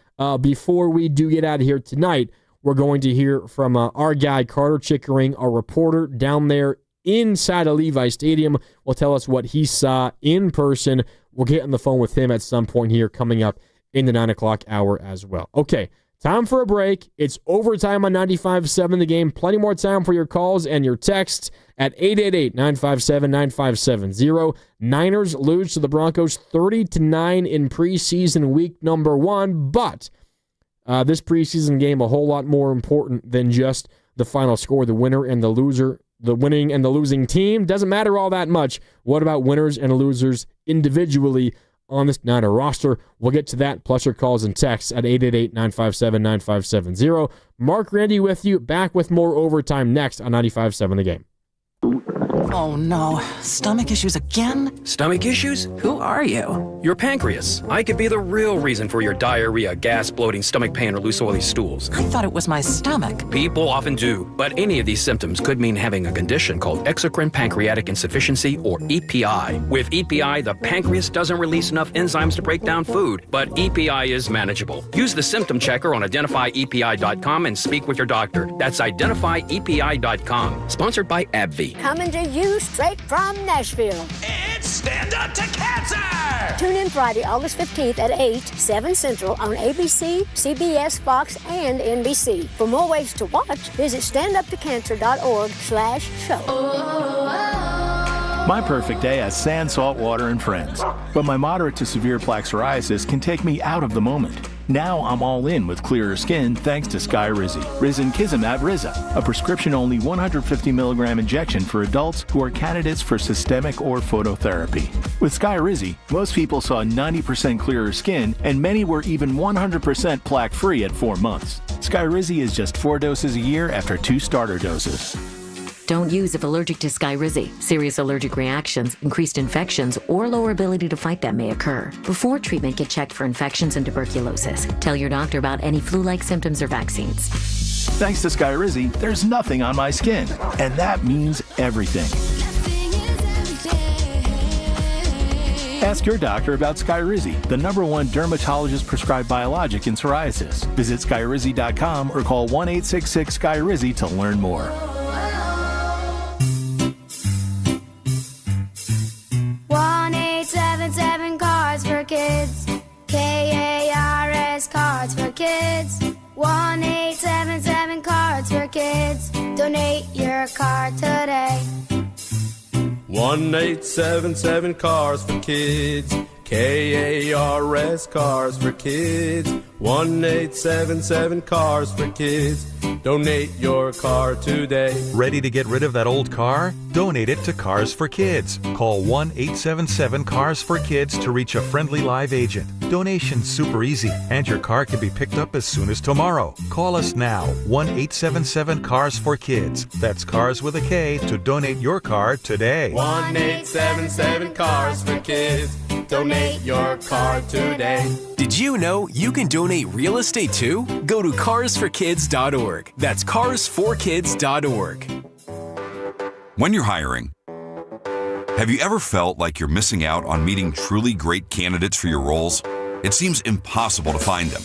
L: before we do get out of here tonight, we're going to hear from our guy, Carter Chickering, our reporter down there inside of Levi Stadium. Will tell us what he saw in person. We'll get on the phone with him at some point here coming up in the 9 o'clock hour as well. Okay, time for a break. It's Overtime on 95.7 The Game. Plenty more time for your calls and your texts at 888-957-9570. Niners lose to the Broncos 30-9 in preseason week number 1, but this preseason game a whole lot more important than just the final score, the winner and the loser. The winning and the losing team doesn't matter all that much. What about winners and losers individually on this Niner roster? We'll get to that, plus your calls and texts at 888-957-9570. Mark Randy with you, back with more Overtime next on 95.7 The Game.
M: Oh no, stomach issues again?
N: Stomach issues? Who are you? Your pancreas. I could be the real reason for your diarrhea, gas, bloating, stomach pain, or loose oily stools.
M: I thought it was my stomach.
N: People often do, but any of these symptoms could mean having a condition called exocrine pancreatic insufficiency, or EPI. With EPI, the pancreas doesn't release enough enzymes to break down food, but EPI is manageable. Use the symptom checker on identifyepi.com and speak with your doctor. That's identifyepi.com. Sponsored by AbbVie.
O: Coming to you straight from Nashville.
K: It's Stand Up to Cancer!
O: Tune in Friday, August 15th at 8, 7 Central on ABC, CBS, Fox, and NBC. For more ways to watch, visit standuptocancer.org/show.
B: My perfect day has sand, salt water, and friends. But my moderate to severe plaque psoriasis can take me out of the moment. Now I'm all in with clearer skin thanks to Skyrizi. Risankizumab Riza, a prescription-only 150 milligram injection for adults who are candidates for systemic or phototherapy. With Skyrizi, most people saw 90% clearer skin, and many were even 100% plaque-free at 4 months. Skyrizi is just 4 doses a year after 2 starter doses.
C: Don't use if allergic to Skyrizi. Serious allergic reactions, increased infections, or lower ability to fight them may occur. Before treatment, get checked for infections and tuberculosis. Tell your doctor about any flu-like symptoms or vaccines.
B: Thanks to Skyrizi, there's nothing on my skin, and that means everything. Ask your doctor about Skyrizi, the #1 dermatologist-prescribed biologic in psoriasis. Visit Skyrizi.com or call 1-866-SKYRIZI to learn more.
P: 1-877 Cards for Kids. KARS Cards for Kids. 1-877 Cards for Kids. Donate your card today.
Q: 1-877 Cars for Kids. KARS Cars for Kids. 1-877 Cars for Kids. Donate your car today.
R: Ready to get rid of that old car? Donate it to Cars for Kids. Call 1-877-CARS-FOR-KIDS to reach a friendly live agent. Donation's super easy, and your car can be picked up as soon as tomorrow. Call us now, 1-877-CARS-FOR-KIDS. That's Cars with a K to donate your car today.
Q: 1-877 Cars for Kids. Donate your car today.
S: Did you know you can donate real estate too? Go to carsforkids.org. That's carsforkids.org.
T: When you're hiring, have you ever felt like you're missing out on meeting truly great candidates for your roles? It seems impossible to find them,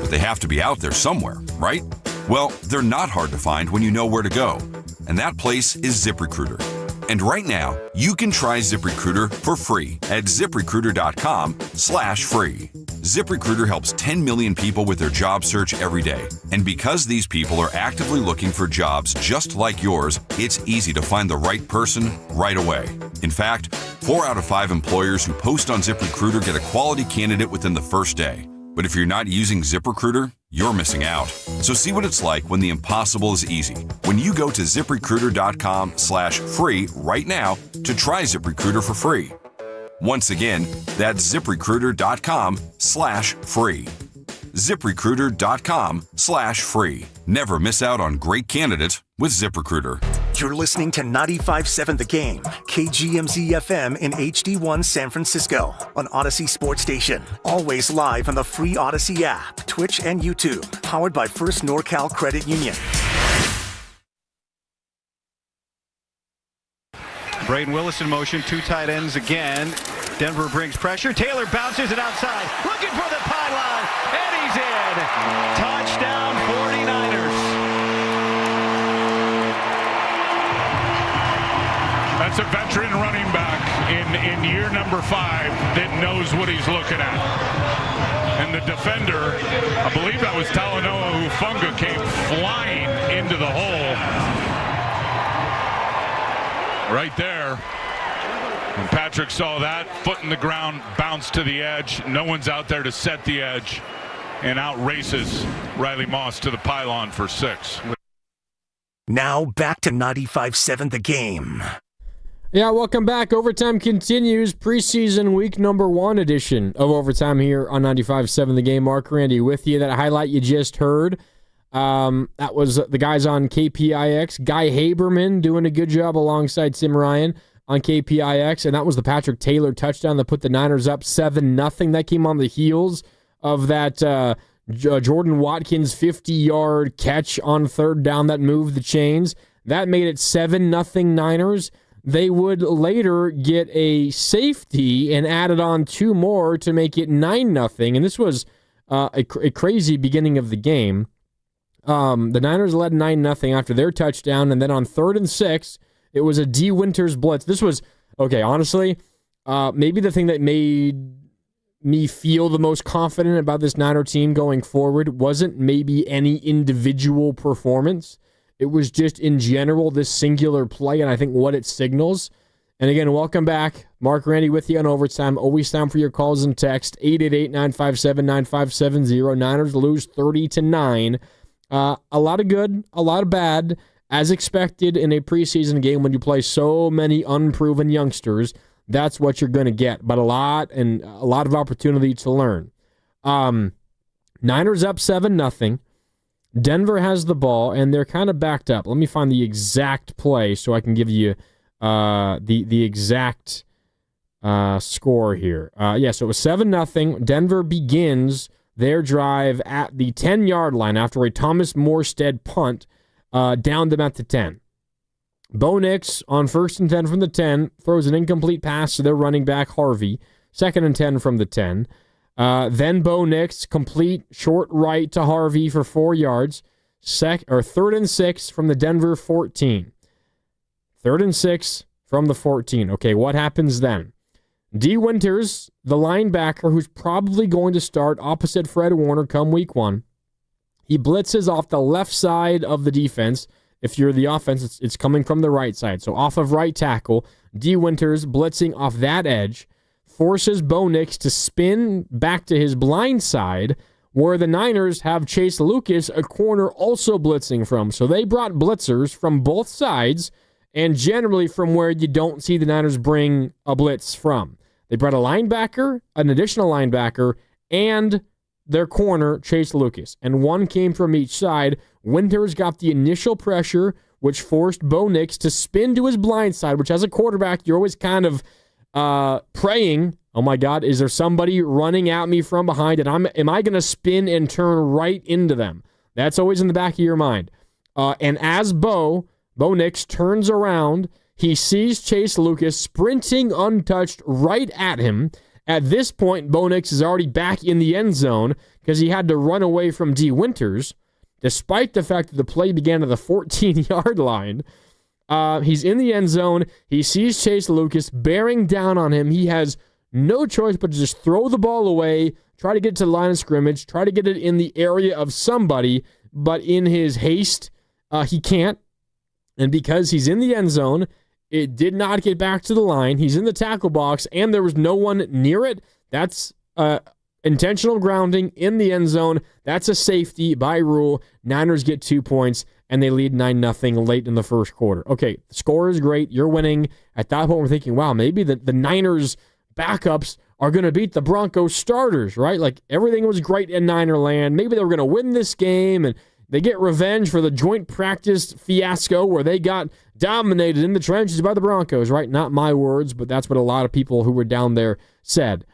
T: but they have to be out there somewhere, right? Well, they're not hard to find when you know where to go, and that place is ZipRecruiter. And right now, you can try ZipRecruiter for free at ZipRecruiter.com/free. ZipRecruiter helps 10 million people with their job search every day. And because these people are actively looking for jobs just like yours, it's easy to find the right person right away. In fact, 4 out of 5 employers who post on ZipRecruiter get a quality candidate within the first day. But if you're not using ZipRecruiter, you're missing out. So see what it's like when the impossible is easy. When you go to ZipRecruiter.com/free right now to try ZipRecruiter for free. Once again, that's ZipRecruiter.com/free. ZipRecruiter.com/free. Never miss out on great candidates with ZipRecruiter.
K: You're listening to 95.7 The Game, KGMZ-FM in HD1 San Francisco, on Odyssey Sports Station. Always live on the free Odyssey app, Twitch, and YouTube. Powered by First NorCal Credit Union.
U: Braden Willis in motion, two tight ends again. Denver brings pressure. Taylor bounces it outside, looking for the pylon, and he's in. Touchdown 49ers.
V: That's a veteran running back in year number 5 that knows what he's looking at. And the defender, I believe that was Talanoa Hufanga, came flying into the hole. Right there. And Patrick saw that, foot in the ground, bounced to the edge. No one's out there to set the edge, and out races Riley Moss to the pylon for 6.
K: Now back to 95.7 The Game.
L: Yeah, welcome back. Overtime continues. Preseason week number 1 edition of Overtime here on 95.7 The Game. Mark Randy with you. That highlight you just heard, that was the guys on KPIX. Guy Haberman doing a good job alongside Tim Ryan on KPIX, and that was the Patrick Taylor touchdown that put the Niners up 7-0. That came on the heels of that Jordan Watkins 50-yard catch on third down that moved the chains. That made it 7-0 Niners. They would later get a safety and added on 2 more to make it 9-0, and this was a crazy beginning of the game. The Niners led 9-0 after their touchdown, and then on 3rd and 6, it was a D. Winters blitz. This was, okay, honestly, maybe the thing that made me feel the most confident about this Niner team going forward wasn't maybe any individual performance. It was just, in general, this singular play, and I think what it signals. And again, welcome back. Mark Randy with you on Overtime. Always time for your calls and text. 888-957-9570. Niners lose 30-9. A lot of good, a lot of bad, as expected in a preseason game when you play so many unproven youngsters. That's what you're going to get, but a lot of opportunity to learn. Niners up 7-0. Denver has the ball, and they're kind of backed up. Let me find the exact play so I can give you the exact score here. So it was 7-0. Denver begins their drive at the 10-yard line after a Thomas Morstead punt down them at the 10. Bo Nix on 1st and 10 from the 10 throws an incomplete pass to their running back Harvey. 2nd and 10 from the 10. Then Bo Nix complete short right to Harvey for 4 yards. 3rd and 6 from the Denver 14. 3rd and 6 from the 14. Okay, what happens then? D. Winters, the linebacker who's probably going to start opposite Fred Warner come week 1. He blitzes off the left side of the defense. If you're the offense, it's coming from the right side. So off of right tackle, D. Winters blitzing off that edge forces Bo Nix to spin back to his blind side, where the Niners have Chase Lucas, a corner, also blitzing from. So they brought blitzers from both sides, and generally from where you don't see the Niners bring a blitz from. They brought a linebacker, an additional linebacker, and their corner, Chase Lucas. And one came from each side. Winters got the initial pressure, which forced Bo Nix to spin to his blind side, which as a quarterback, you're always kind of praying, oh my God, is there somebody running at me from behind, and am I going to spin and turn right into them? That's always in the back of your mind. And as Bo Nix turns around, he sees Chase Lucas sprinting untouched right at him. At this point, Bo Nix is already back in the end zone because he had to run away from D. Winters, despite the fact that the play began at the 14-yard line. He's in the end zone. He sees Chase Lucas bearing down on him. He has no choice but to just throw the ball away, try to get to the line of scrimmage, try to get it in the area of somebody, but in his haste, he can't. And because he's in the end zone, it did not get back to the line. He's in the tackle box, and there was no one near it. That's intentional grounding in the end zone. That's a safety by rule. Niners get 2 points, and they lead 9-0 late in the first quarter. Okay, the score is great. You're winning. At that point, we're thinking, wow, maybe the Niners backups are going to beat the Broncos starters, right? Like, everything was great in Niner land. Maybe they were going to win this game, and they get revenge for the joint practice fiasco where they got dominated in the trenches by the Broncos, right? Not my words, but that's what a lot of people who were down there said.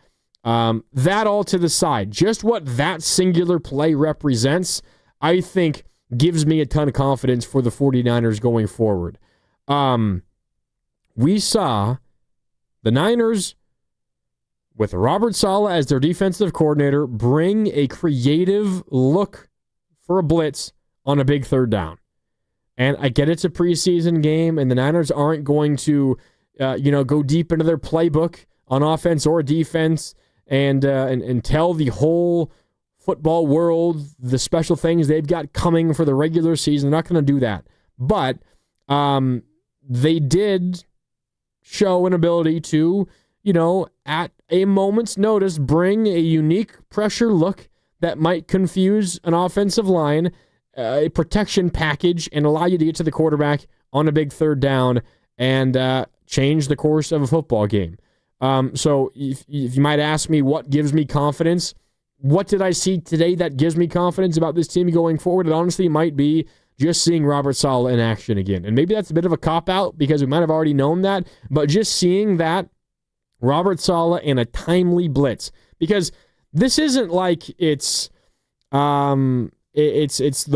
L: That all to the side. Just what that singular play represents, I think, gives me a ton of confidence for the 49ers going forward. We saw the Niners, with Robert Saleh as their defensive coordinator, bring a creative look for a blitz on a big third down. And I get it's a preseason game, and the Niners aren't going to, go deep into their playbook on offense or defense and tell the whole football world the special things they've got coming for the regular season. They're not going to do that. But they did show an ability to, at a moment's notice, bring a unique pressure look that might confuse an offensive line, a protection package, and allow you to get to the quarterback on a big third down and change the course of a football game. So if you might ask me what gives me confidence, what did I see today that gives me confidence about this team going forward? It honestly might be just seeing Robert Saleh in action again. And maybe that's a bit of a cop-out because we might have already known that, but just seeing that Robert Saleh in a timely blitz, because this isn't like it's the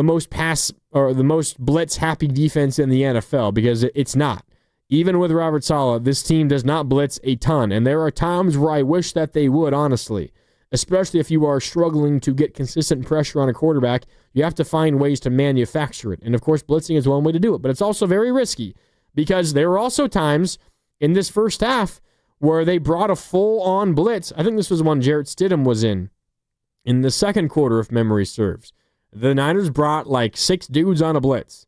L: most pass or the most blitz happy defense in the NFL, because it's not. Even with Robert Saleh, this team does not blitz a ton, and there are times where I wish that they would, honestly, especially if you are struggling to get consistent pressure on a quarterback. You have to find ways to manufacture it, and of course blitzing is one way to do it, but it's also very risky because there were also times in this first half where they brought a full-on blitz. I think this was one Jarrett Stidham was in the second quarter, if memory serves. The Niners brought like 6 dudes on a blitz.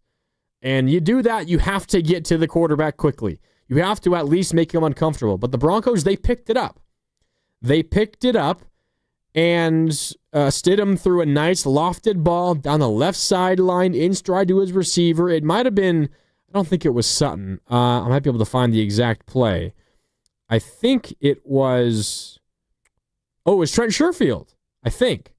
L: And you do that, you have to get to the quarterback quickly. You have to at least make him uncomfortable. But the Broncos, they picked it up. And Stidham threw a nice lofted ball down the left sideline, in stride to his receiver. It might have been, I don't think it was Sutton. I might be able to find the exact play. I think it was Trent Sherfield, I think.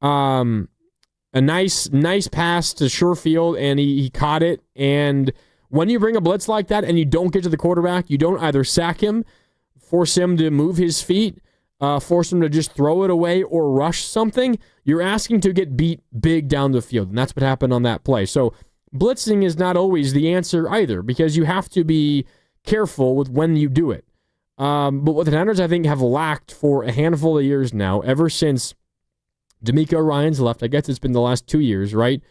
L: A nice pass to Sherfield, and he caught it. And when you bring a blitz like that and you don't get to the quarterback, you don't either sack him, force him to move his feet, force him to just throw it away or rush something, you're asking to get beat big down the field. And that's what happened on that play. So blitzing is not always the answer either, because you have to be careful with when you do it. But what the Niners, I think, have lacked for a handful of years now, ever since D'Amico Ryan's left, I guess it's been the last 2 years, right?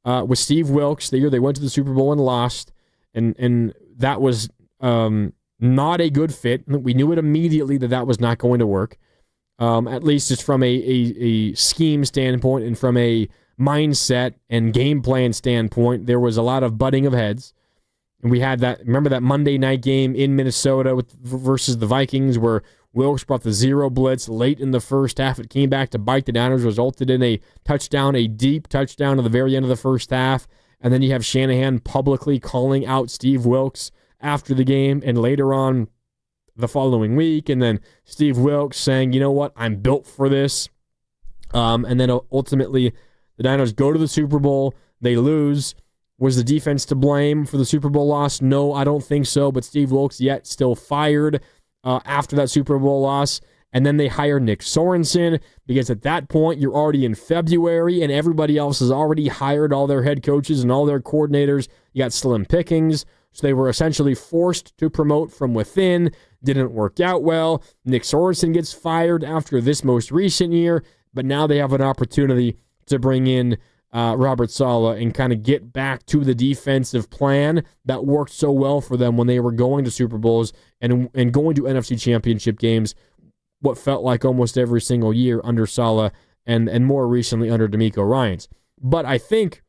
L: With Steve Wilkes, the year they went to the Super Bowl and lost, and that was not a good fit. We knew it immediately that was not going to work. At least it's from a scheme standpoint and from a mindset and game plan standpoint. There was a lot of butting of heads. And we had remember that Monday night game in Minnesota versus the Vikings where Wilkes brought the zero blitz late in the first half. It came back to bite the Niners, resulted in a touchdown, a deep touchdown at the very end of the first half. And then you have Shanahan publicly calling out Steve Wilkes after the game and later on the following week. And then Steve Wilkes saying, you know what, I'm built for this. And then ultimately the Niners go to the Super Bowl. They lose. Was the defense to blame for the Super Bowl loss? No, I don't think so. But Steve Wilkes yet still fired after that Super Bowl loss. And then they hire Nick Sorensen because at that point you're already in February and everybody else has already hired all their head coaches and all their coordinators. You got slim pickings. So they were essentially forced to promote from within. Didn't work out well. Nick Sorensen gets fired after this most recent year. But now they have an opportunity to bring in Robert Saleh and kind of get back to the defensive plan that worked so well for them when they were going to Super Bowls and going to NFC Championship games, what felt like almost every single year under Saleh and more recently under D'Amico Ryans. But I think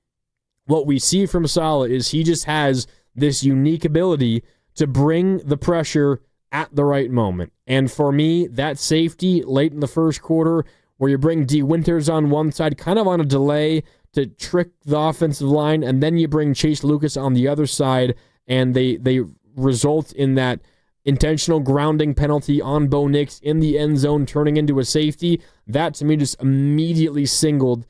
L: what we see from Saleh is he just has this unique ability to bring the pressure at the right moment. And for me, that safety late in the first quarter where you bring D. Winters on one side, kind of on a delay to trick the offensive line, and then you bring Chase Lucas on the other side, and they result in that intentional grounding penalty on Bo Nix in the end zone, turning into a safety. That, to me, just immediately signaled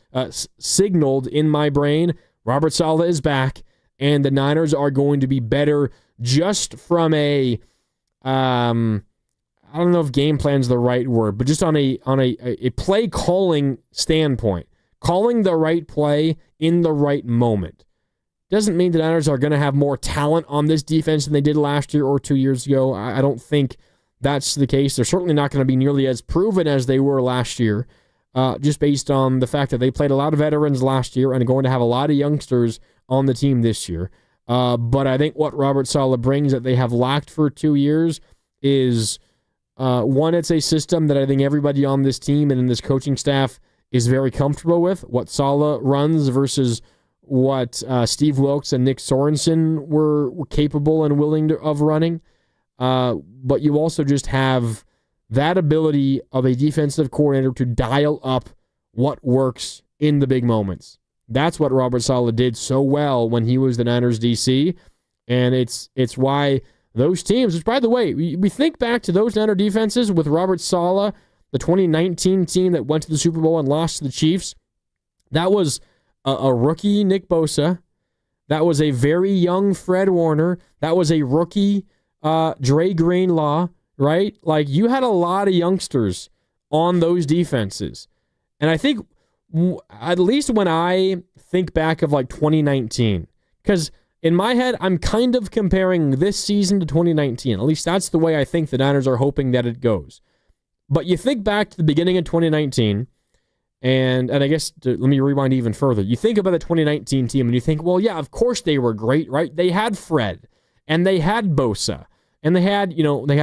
L: in my brain, Robert Saleh is back, and the Niners are going to be better just from a, I don't know if game plan is the right word, but just on a play calling standpoint, calling the right play in the right moment. Doesn't mean the Niners are going to have more talent on this defense than they did last year or 2 years ago. I don't think that's the case. They're certainly not going to be nearly as proven as they were last year, just based on the fact that they played a lot of veterans last year and are going to have a lot of youngsters on the team this year. But I think what Robert Saleh brings that they have lacked for 2 years is, one, it's a system that I think everybody on this team and in this coaching staff is very comfortable with. What Saleh runs versus what Steve Wilkes and Nick Sorensen were capable and willing of running. But you also just have that ability of a defensive coordinator to dial up what works in the big moments. That's what Robert Saleh did so well when he was the Niners DC, and it's why those teams, which, by the way, we think back to those Niner defenses with Robert Saleh, the 2019 team that went to the Super Bowl and lost to the Chiefs. That was a rookie Nick Bosa. That was a very young Fred Warner. That was a rookie Dre Greenlaw, right? Like, you had a lot of youngsters on those defenses. And I think, at least when I think back of like 2019, because in my head, I'm kind of comparing this season to 2019. At least that's the way I think the Niners are hoping that it goes. But you think back to the beginning of 2019, and I guess, let me rewind even further. You think about the 2019 team, and you think, well, yeah, of course they were great, right? They had Fred, and they had Bosa, and they had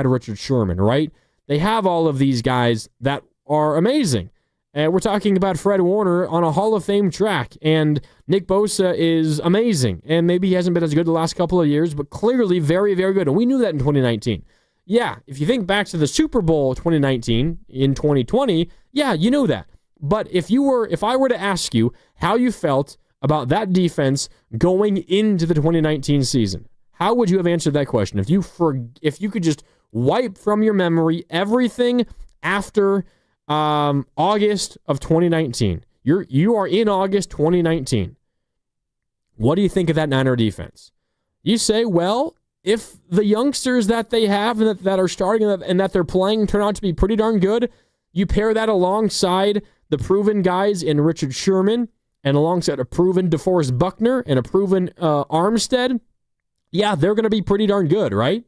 L: Richard Sherman, right? They have all of these guys that are amazing. And we're talking about Fred Warner on a Hall of Fame track, and Nick Bosa is amazing. And maybe he hasn't been as good the last couple of years, but clearly very, very good. And we knew that in 2019. Yeah, if you think back to the Super Bowl 2019 in 2020, yeah, you knew that. But if I were to ask you how you felt about that defense going into the 2019 season, how would you have answered that question? If you could just wipe from your memory everything after August of 2019. You are in August 2019. What do you think of that Niner defense? You say, well, if the youngsters that they have and that are starting and that they're playing turn out to be pretty darn good, you pair that alongside the proven guys in Richard Sherman and alongside a proven DeForest Buckner and a proven Armstead, yeah, they're going to be pretty darn good, right?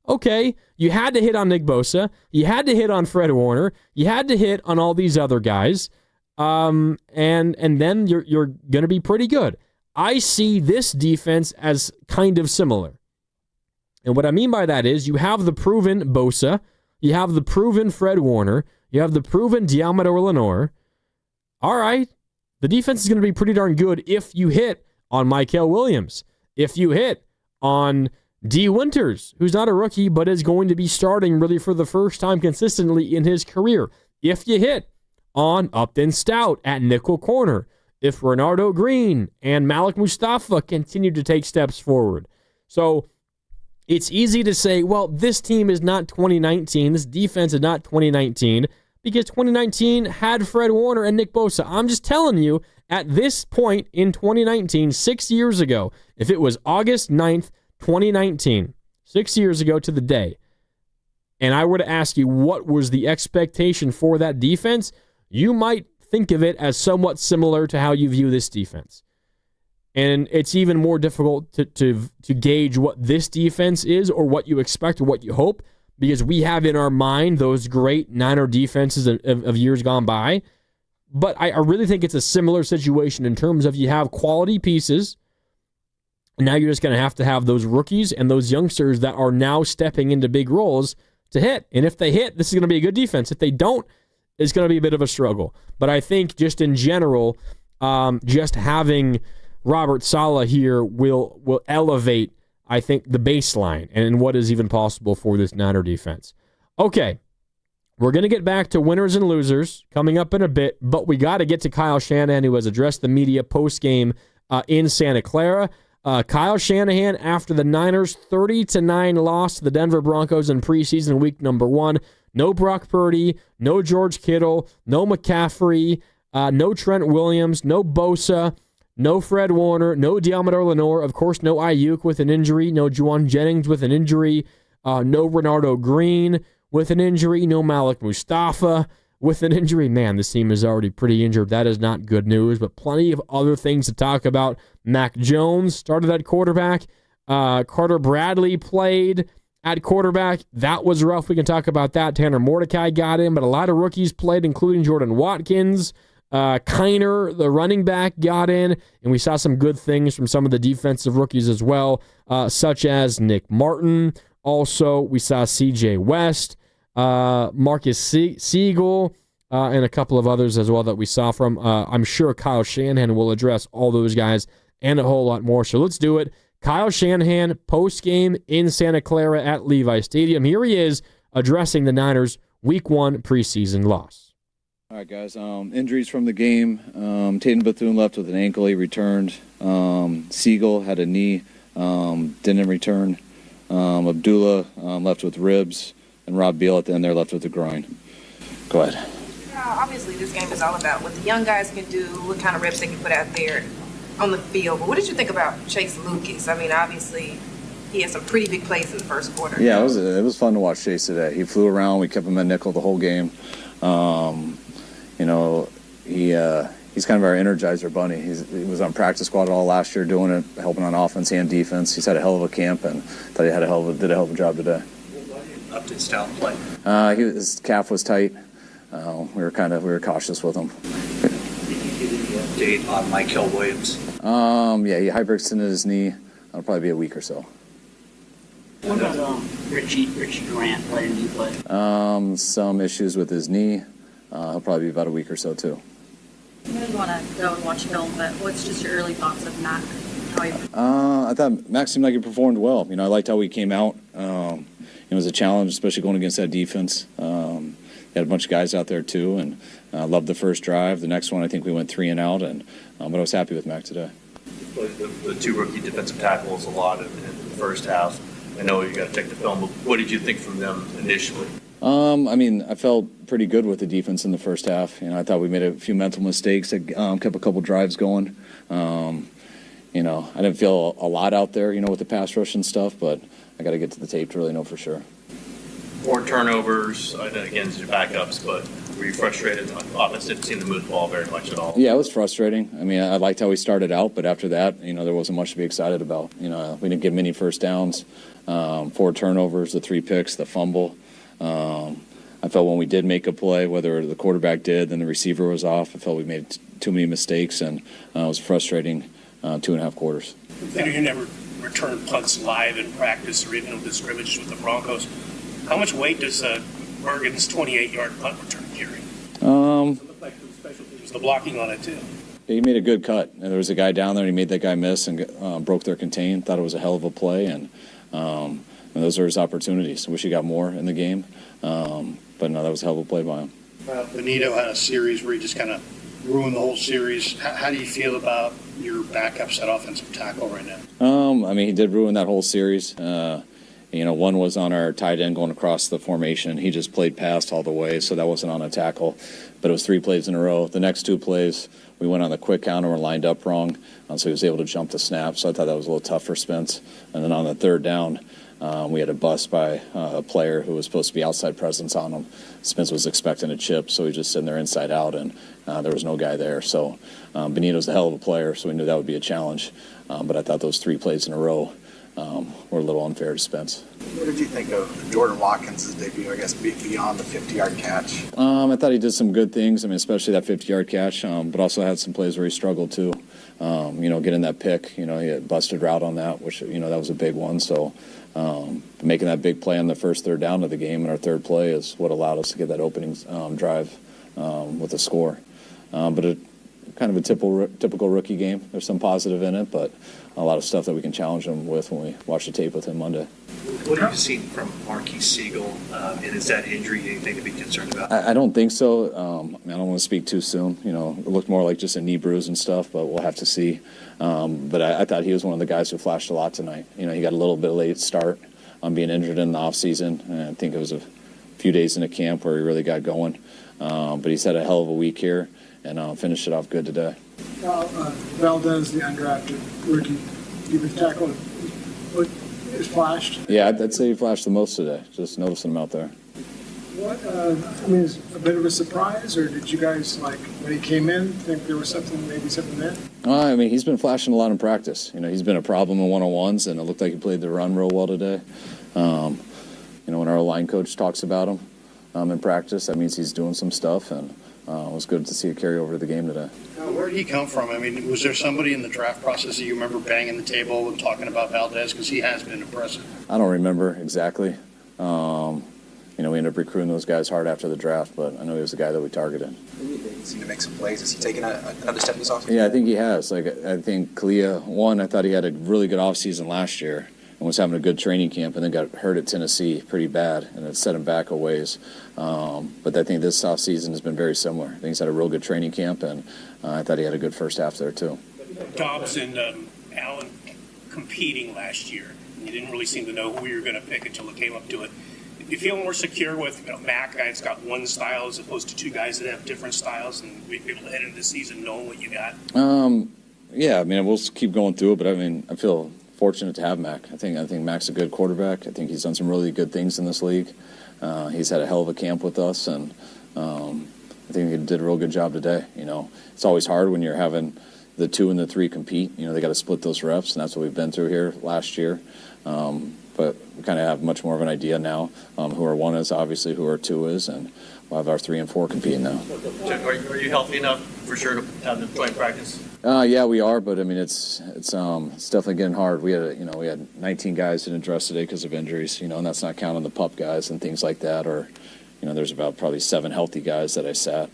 L: Okay, you had to hit on Nick Bosa. You had to hit on Fred Warner. You had to hit on all these other guys. And then you're going to be pretty good. I see this defense as kind of similar. And what I mean by that is you have the proven Bosa. You have the proven Fred Warner. You have the proven Diamador Lenore. All right, the defense is going to be pretty darn good if you hit on Mykel Williams. If you hit on D. Winters, who's not a rookie, but is going to be starting really for the first time consistently in his career. If you hit on Upton Stout at nickel corner. If Renardo Green and Malik Mustafa continue to take steps forward. So it's easy to say, well, this team is not 2019. This defense is not 2019 because 2019 had Fred Warner and Nick Bosa. I'm just telling you, at this point in 2019, 6 years ago, if it was August 9th, 2019, 6 years ago to the day, and I were to ask you what was the expectation for that defense, you might think of it as somewhat similar to how you view this defense. And it's even more difficult to gauge what this defense is or what you expect or what you hope, because we have in our mind those great Niner defenses of years gone by. But I really think it's a similar situation in terms of you have quality pieces, and now you're just going to have those rookies and those youngsters that are now stepping into big roles to hit. And if they hit, this is going to be a good defense. If they don't, it's going to be a bit of a struggle. But I think just in general, just having Robert Saleh here will elevate, I think, the baseline and what is even possible for this Niner defense. Okay, we're going to get back to winners and losers coming up in a bit, but we got to get to Kyle Shanahan, who has addressed the media post-game in Santa Clara. Kyle Shanahan, after the Niners' 30-9 loss to the Denver Broncos in preseason week number 1, no Brock Purdy, no George Kittle, no McCaffrey, no Trent Williams, no Bosa, no Fred Warner, no Deommodore Lenoir, of course, no Ayuk with an injury, no Juwan Jennings with an injury, no Renardo Green with an injury, no Malik Mustafa with an injury. Man, this team is already pretty injured. That is not good news, but plenty of other things to talk about. Mac Jones started at quarterback. Carter Bradley played at quarterback. That was rough. We can talk about that. Tanner Mordecai got in, but a lot of rookies played, including Jordan Watkins. Kiner, the running back, got in, and we saw some good things from some of the defensive rookies as well, such as Nick Martin. Also, we saw C.J. West, Marcus Siegel, and a couple of others as well that we saw from. I'm sure Kyle Shanahan will address all those guys and a whole lot more. So let's do it. Kyle Shanahan, post-game in Santa Clara at Levi Stadium. Here he is addressing the Niners' Week 1 preseason loss.
A: All right, guys. Injuries from the game. Tatum Bethune left with an ankle. He returned. Siegel had a knee. Didn't return. Abdullah left with ribs. And Rob Beal at the end there left with the groin. Go ahead.
D: Obviously, this game is all about what the young guys can do, what kind of reps they can put out there on the field. But what did you think about Chase Lucas? I mean, obviously, he had some pretty big plays in the first quarter.
A: Yeah, it was fun to watch Chase today. He flew around. We kept him at nickel the whole game. He's kind of our Energizer bunny. He was on practice squad all last year doing it, helping on offense and defense. He's had a hell of a camp and thought he did a hell of a job today.
W: Up to his style of play.
A: His calf was tight. We were cautious with him.
W: Did you give any update on Michael Williams?
A: Yeah, he hyperextended his knee. It'll probably be a week or so.
X: What about Richie Grant? Why didn't he play?
A: Some issues with his knee. He'll probably be about a week or so too.
Y: I know you want to go and watch film, but what's just your early thoughts of Mac?
A: I thought Mac seemed like he performed well. I liked how he came out. It was a challenge, especially going against that defense. Had a bunch of guys out there too, and loved the first drive. The next one, I think we went 3 and out, but I was happy with Mac today.
W: You played the 2 rookie defensive tackles a lot in the first half. I know you got to check the film, but what did you think from them initially?
A: I felt pretty good with the defense in the first half. I thought we made a few mental mistakes that kept a couple drives going. I didn't feel a lot out there, with the pass rush and stuff, but I got to get to the tape to really know for sure.
W: 4 turnovers, I know again, your backups, but were you frustrated? Offense didn't seem to move the ball very much at all.
A: Yeah, it was frustrating. I liked how we started out, but after that, there wasn't much to be excited about. We didn't get many first downs, 4 turnovers, the 3 picks, the fumble. I felt when we did make a play, whether the quarterback did, then the receiver was off, I felt we made too many mistakes, and it was frustrating 2.5 quarters.
Z: You never return punts live in practice or even with the scrimmages with the Broncos. How much weight does Bergen's 28-yard punt return carry? It looked like the special teams, the blocking on it too.
A: He made a good cut. And there was a guy down there, and he made that guy miss and broke their contain. Thought it was a hell of a play, and those are his opportunities. I wish he got more in the game, but no, that was a hell of a play by him.
Z: Benito had a series where he just kind of ruined the whole series. How do you feel about your backups at offensive tackle right now?
A: He did ruin that whole series. One was on our tight end going across the formation. He just played past all the way, so that wasn't on a tackle. But it was 3 plays in a row. The next 2 plays, we went on the quick counter and lined up wrong, so he was able to jump the snap. So I thought that was a little tough for Spence. And then on the 3rd down, we had a bust by a player who was supposed to be outside presence on him. Spence was expecting a chip, so he just sitting there inside out, and there was no guy there. So Benito's a hell of a player, so we knew that would be a challenge. But I thought those 3 plays in a row were a little unfair to Spence.
W: What did you think of Jordan Watkins' debut, I guess, beyond the 50-yard catch?
A: I thought he did some good things, especially that 50-yard catch, but also had some plays where he struggled too. Getting that pick, he had busted route on that, which, that was a big one. So making that big play on the first 3rd down of the game and our 3rd play is what allowed us to get that opening drive with a score. But kind of a typical rookie game. There's some positive in it, but a lot of stuff that we can challenge him with when we watch the tape with him Monday.
W: What have you seen from Marquise Siegel, and is that injury anything to be concerned about?
A: I don't think so. I don't want to speak too soon. It looked more like just a knee bruise and stuff, but we'll have to see. But I thought he was one of the guys who flashed a lot tonight. He got a little bit late start on being injured in the offseason, and I think it was a few days into camp where he really got going. But he's had a hell of a week here and finished it off good today.
E: Valdez, the undrafted rookie, defensive tackle, what is flashed?
A: Yeah, I'd say he flashed the most today. Just noticing him out there.
E: What, is it a bit of a surprise, or did you guys, when he came in, think there was something there?
A: He's been flashing a lot in practice. He's been a problem in one-on-ones, and it looked like he played the run real well today. When our line coach talks about him in practice, that means he's doing some stuff, and it was good to see it carry over to the game today.
F: Where did he come from? Was there somebody in the draft process that you remember banging the table and talking about Valdez? Because he has been impressive.
A: I don't remember exactly. We ended up recruiting those guys hard after the draft, but I know he was the guy that we targeted.
G: He seemed to make some plays. Is he taking another step this offseason?
A: Yeah, I think he has. I think Kalia, I thought he had a really good offseason last year and was having a good training camp, and then got hurt at Tennessee pretty bad, and it set him back a ways. But I think this offseason has been very similar. I think he's had a real good training camp, and I thought he had a good first half there, too.
Z: Dobbs and Allen competing last year. You didn't really seem to know who you were going to pick until it came up to it. Do you feel more secure with Mac, guy that's got one style, as opposed to two guys that have different styles, and be able to head into the season knowing what you got?
A: Yeah, we'll keep going through it, but I feel fortunate to have Mac. I think Mac's a good quarterback. I think he's done some really good things in this league. He's had a hell of a camp with us, and I think he did a real good job today. It's always hard when you're having the 2 and the 3 compete. They got to split those reps, and that's what we've been through here last year. But we kind of have much more of an idea now who our 1 is, obviously, who our 2 is, and we'll have our 3 and 4 competing now.
W: Are you healthy enough for sure to have them join practice?
A: Yeah, we are, but it's definitely getting hard. We had 19 guys didn't dress today because of injuries, and that's not counting the pup guys and things like that. Or, there's about probably 7 healthy guys that I sat.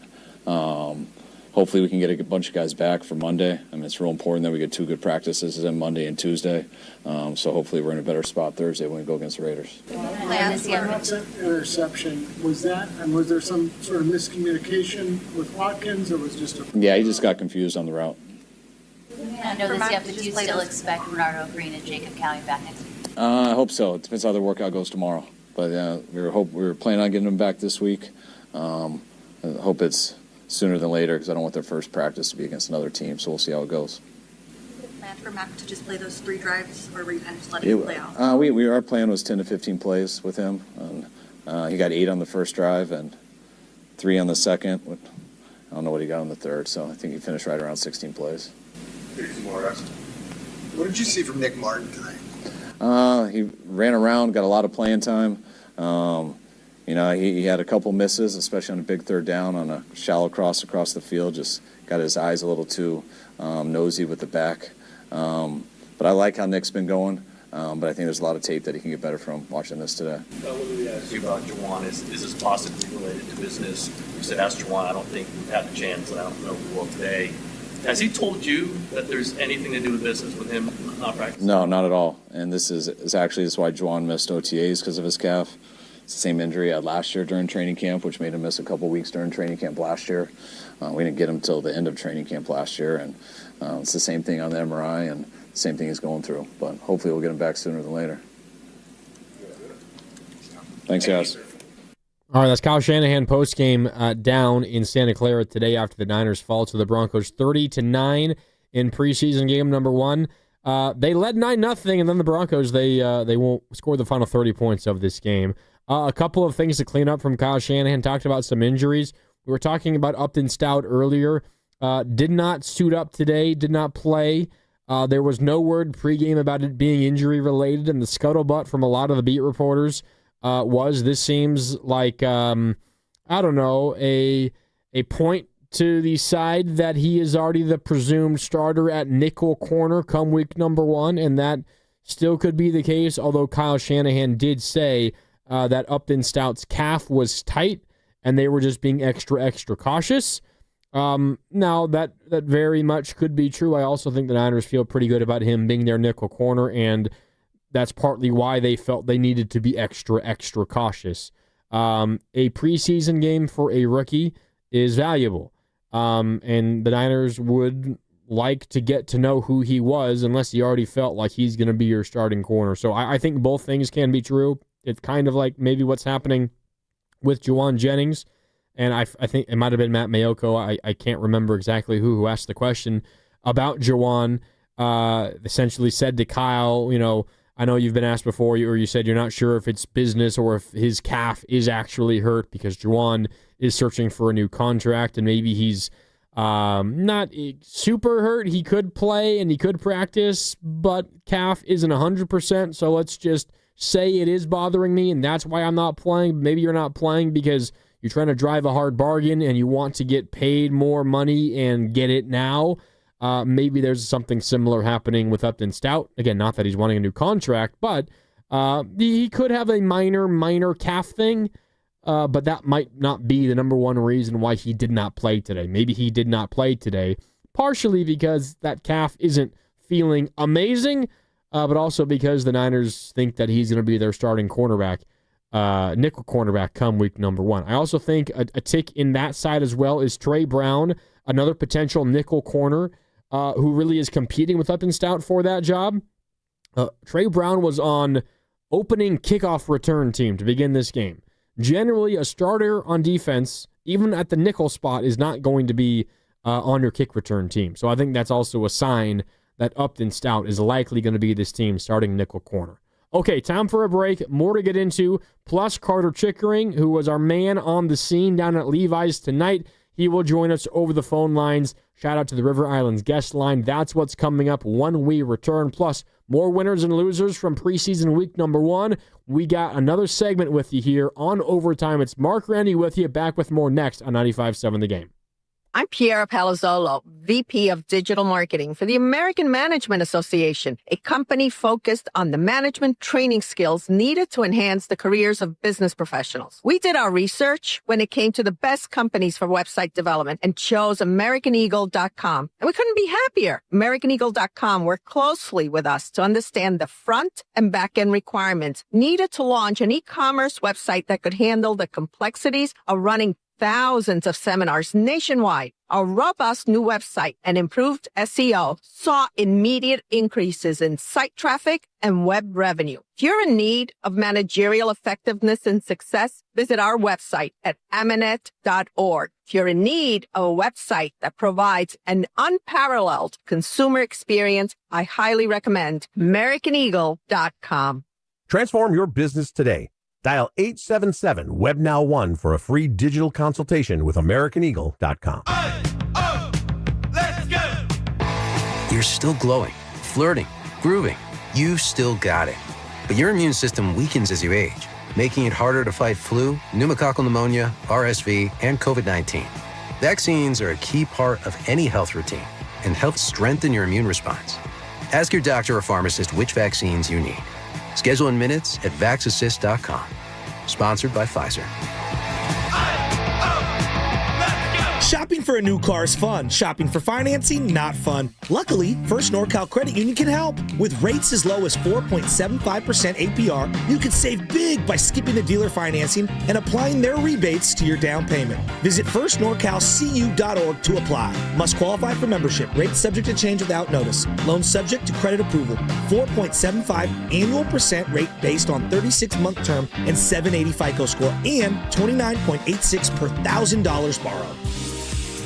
A: Hopefully we can get a bunch of guys back for Monday. It's real important that we get 2 good practices on Monday and Tuesday. So hopefully we're in a better spot Thursday when we go against the Raiders.
E: Interception, was there some sort of miscommunication with Watkins, or was it just a...
A: Yeah, he just got confused on the route.
H: I know this year, but do you still expect Bernardo Green and Jacob County back next week?
A: I hope so. It depends how their workout goes tomorrow. But we were planning on getting them back this week. I hope it's sooner than later, because I don't want their first practice to be against another team, so we'll see how it goes.
Y: Plan for Mac to just play those 3 drives, or were you kind of just letting him play out?
A: Our plan was 10 to 15 plays with him. And, he got 8 on the first drive and 3 on the second. I don't know what he got on the third, so I think he finished right around 16 plays.
G: What did you see from Nick Martin tonight?
A: He ran around, got a lot of playing time. He had a couple misses, especially on a big third down on a shallow cross across the field. Just got his eyes a little too nosy with the back. But I like how Nick's been going. But I think there's a lot of tape that he can get better from watching this today.
W: What we asked you about Juwan, is this possibly related to business? You said, ask Juwan, I don't think we've had the chance, and I don't know if we will today. Has he told you that there's anything to do with business with him not practicing?
A: No, not at all. And this is why Juwan missed OTAs, because of his calf. It's the same injury he had last year during training camp, which made him miss a couple weeks during training camp last year. We didn't get him till the end of training camp last year, and it's the same thing on the MRI, and the same thing he's going through. But hopefully we'll get him back sooner than later. Thanks, guys.
L: All right, that's Kyle Shanahan postgame down in Santa Clara today after the Niners fall to the Broncos 30-9 in preseason game number 1. They led 9-0, and then the Broncos, they won't score the final 30 points of this game. A couple of things to clean up from Kyle Shanahan. Talked about some injuries. We were talking about Upton Stout earlier. Did not suit up today, did not play. There was no word pregame about it being injury-related, and the scuttlebutt from a lot of the beat reporters this seems like, a point to the side that he is already the presumed starter at nickel corner come week number 1, and that still could be the case, although Kyle Shanahan did say that Upton Stout's calf was tight, and they were just being extra cautious. Now, that very much could be true. I also think the Niners feel pretty good about him being their nickel corner, and that's partly why they felt they needed to be extra cautious. A preseason game for a rookie is valuable, and the Niners would like to get to know who he was unless he already felt like he's going to be your starting corner. So I think both things can be true. It's kind of like maybe what's happening with Juwan Jennings, and I think it might have been Matt Mayoko. I can't remember exactly who asked the question about Juwan. Essentially said to Kyle, I know you've been asked before, or you said you're not sure if it's business or if his calf is actually hurt because Juwan is searching for a new contract and maybe he's not super hurt. He could play and he could practice, but calf isn't 100%. So let's just say it is bothering me and that's why I'm not playing. Maybe you're not playing because you're trying to drive a hard bargain and you want to get paid more money and get it now. Maybe there's something similar happening with Upton Stout. Again, not that he's wanting a new contract, but he could have a minor calf thing, but that might not be the number one reason why he did not play today. Maybe he did not play today, partially because that calf isn't feeling amazing, but also because the Niners think that he's going to be their starting cornerback, nickel cornerback come week number 1. I also think a tick in that side as well is Trey Brown, another potential nickel corner, who really is competing with Upton Stout for that job. Trey Brown was on opening kickoff return team to begin this game. Generally, a starter on defense, even at the nickel spot, is not going to be on your kick return team. So I think that's also a sign that Upton Stout is likely going to be this team's starting nickel corner. Okay, time for a break. More to get into, plus Carter Chickering, who was our man on the scene down at Levi's tonight. He will join us over the phone lines. Shout out to the River Islands guest line. That's what's coming up when we return. Plus, more winners and losers from preseason week number 1. We got another segment with you here on Overtime. It's Mark Randy with you. Back with more next on 95.7 The Game.
C: I'm Piera Palazzolo, VP of Digital Marketing for the American Management Association, a company focused on the management training skills needed to enhance the careers of business professionals. We did our research when it came to the best companies for website development and chose AmericanEagle.com. And we couldn't be happier. AmericanEagle.com worked closely with us to understand the front and back end requirements needed to launch an e-commerce website that could handle the complexities of running thousands of seminars nationwide. Our robust new website and improved SEO saw immediate increases in site traffic and web revenue. If you're in need of managerial effectiveness and success, visit our website at amanet.org. If you're in need of a website that provides an unparalleled consumer experience, I highly recommend AmericanEagle.com.
I: Transform your business today. Dial 877-WebNow1 for a free digital consultation with AmericanEagle.com.
J: Let's go! You're still glowing, flirting, grooving. You've still got it. But your immune system weakens as you age, making it harder to fight flu, pneumococcal pneumonia, RSV, and COVID-19. Vaccines are a key part of any health routine and help strengthen your immune response. Ask your doctor or pharmacist which vaccines you need. Schedule in minutes at VaxAssist.com. Sponsored by Pfizer.
M: Shopping for a new car is fun. Shopping for financing, not fun. Luckily, First NorCal Credit Union can help. With rates as low as 4.75% APR, you can save big by skipping the dealer financing and applying their rebates to your down payment. Visit firstnorcalcu.org to apply. Must qualify for membership. Rates subject to change without notice. Loans subject to credit approval. 4.75 annual percent rate based on 36-month term and 780 FICO score and 29.86 per $1,000 borrowed.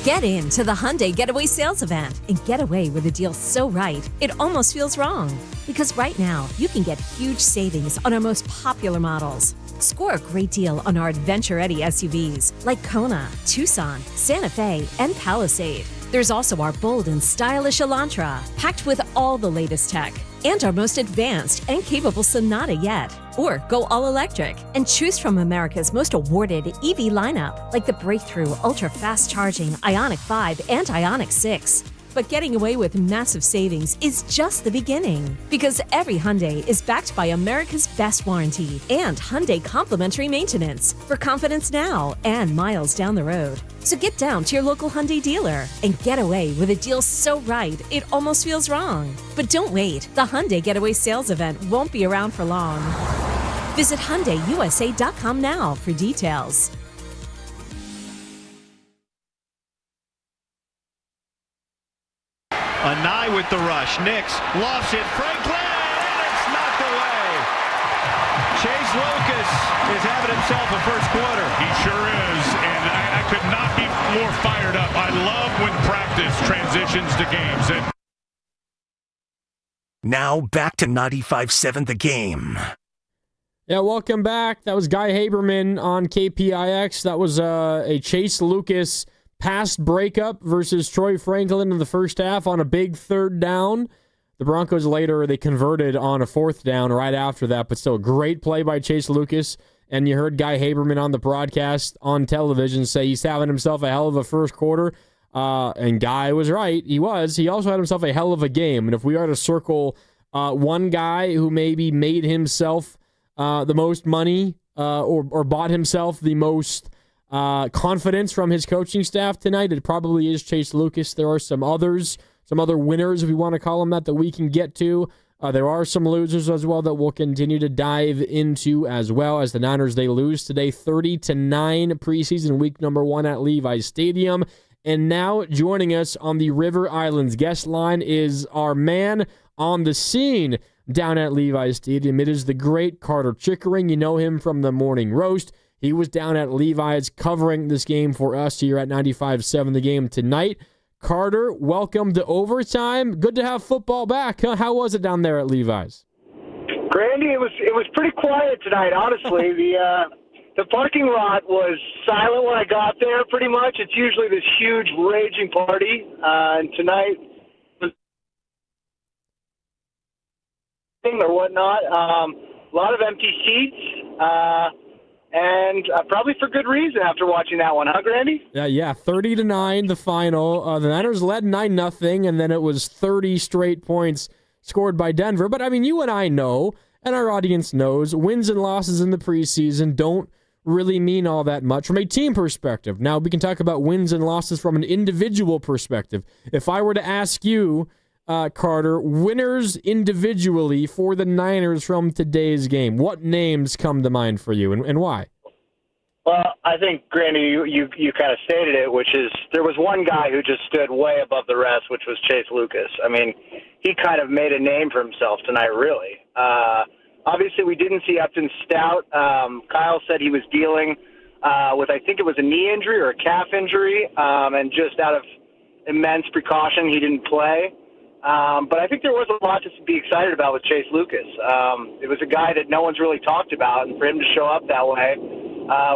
N: Get into the Hyundai Getaway Sales Event and get away with a deal so right, it almost feels wrong. Because right now, you can get huge savings on our most popular models. Score a great deal on our adventure-ready SUVs like Kona, Tucson, Santa Fe, and Palisade. There's also our bold and stylish Elantra, packed with all the latest tech, and our most advanced and capable Sonata yet. Or go all electric and choose from America's most awarded EV lineup, like the breakthrough ultra-fast charging Ioniq 5 and Ioniq 6. But getting away with massive savings is just the beginning. Because every Hyundai is backed by America's best warranty and Hyundai complimentary maintenance for confidence now and miles down the road. So get down to your local Hyundai dealer and get away with a deal so right it almost feels wrong. But don't wait. The Hyundai Getaway Sales Event won't be around for long. Visit HyundaiUSA.com now for details.
U: Nye with the rush. Nix lofts it. Franklin, and it's knocked away. Chase Lucas is having himself a first quarter.
V: He sure is, and I could not be more fired up. I love when practice transitions to games. And
K: Now back to 95.7 The Game.
L: Yeah, welcome back. That was Guy Haberman on KPIX. That was a Chase Lucas pass breakup versus Troy Franklin in the first half on a big third down. The Broncos later, they converted on a fourth down right after that, but still a great play by Chase Lucas. And you heard Guy Haberman on the broadcast on television say he's having himself a hell of a first quarter. And Guy was right. He was. He also had himself a hell of a game. And if we are to circle one guy who maybe made himself the most money or bought himself the most confidence from his coaching staff tonight, it probably is Chase Lucas. There are some others, some other winners, if you want to call them that we can get to. There are some losers as well that we'll continue to dive into as well, as the Niners, they lose today 30-9 preseason week number 1 at Levi's Stadium. And now joining us on the River Islands guest line is our man on the scene down at Levi's Stadium. It is the great Carter Chickering. You know him from the Morning Roast. He was down at Levi's covering this game for us here at 95.7 The Game tonight. Carter, welcome to Overtime. Good to have football back. How was it down there at Levi's?
B: Grandy, it was pretty quiet tonight, honestly. The parking lot was silent when I got there, pretty much. It's usually this huge raging party, and tonight or whatnot. A lot of empty seats. And probably for good reason after watching that one, huh, Grandy?
L: Yeah, 30-9, the final. The Niners led 9-0, and then it was 30 straight points scored by Denver. But, I mean, you and I know, and our audience knows, wins and losses in the preseason don't really mean all that much from a team perspective. Now, we can talk about wins and losses from an individual perspective. If I were to ask you, Carter, winners individually for the Niners from today's game, what names come to mind for you and why?
B: Well, I think, Grandy, you kind of stated it, which is there was one guy who just stood way above the rest, which was Chase Lucas. I mean, he kind of made a name for himself tonight, really. Obviously, we didn't see Upton Stout. Kyle said he was dealing with, I think it was a knee injury or a calf injury, and just out of immense precaution, he didn't play. But I think there was a lot to be excited about with Chase Lucas. It was a guy that no one's really talked about, and for him to show up that way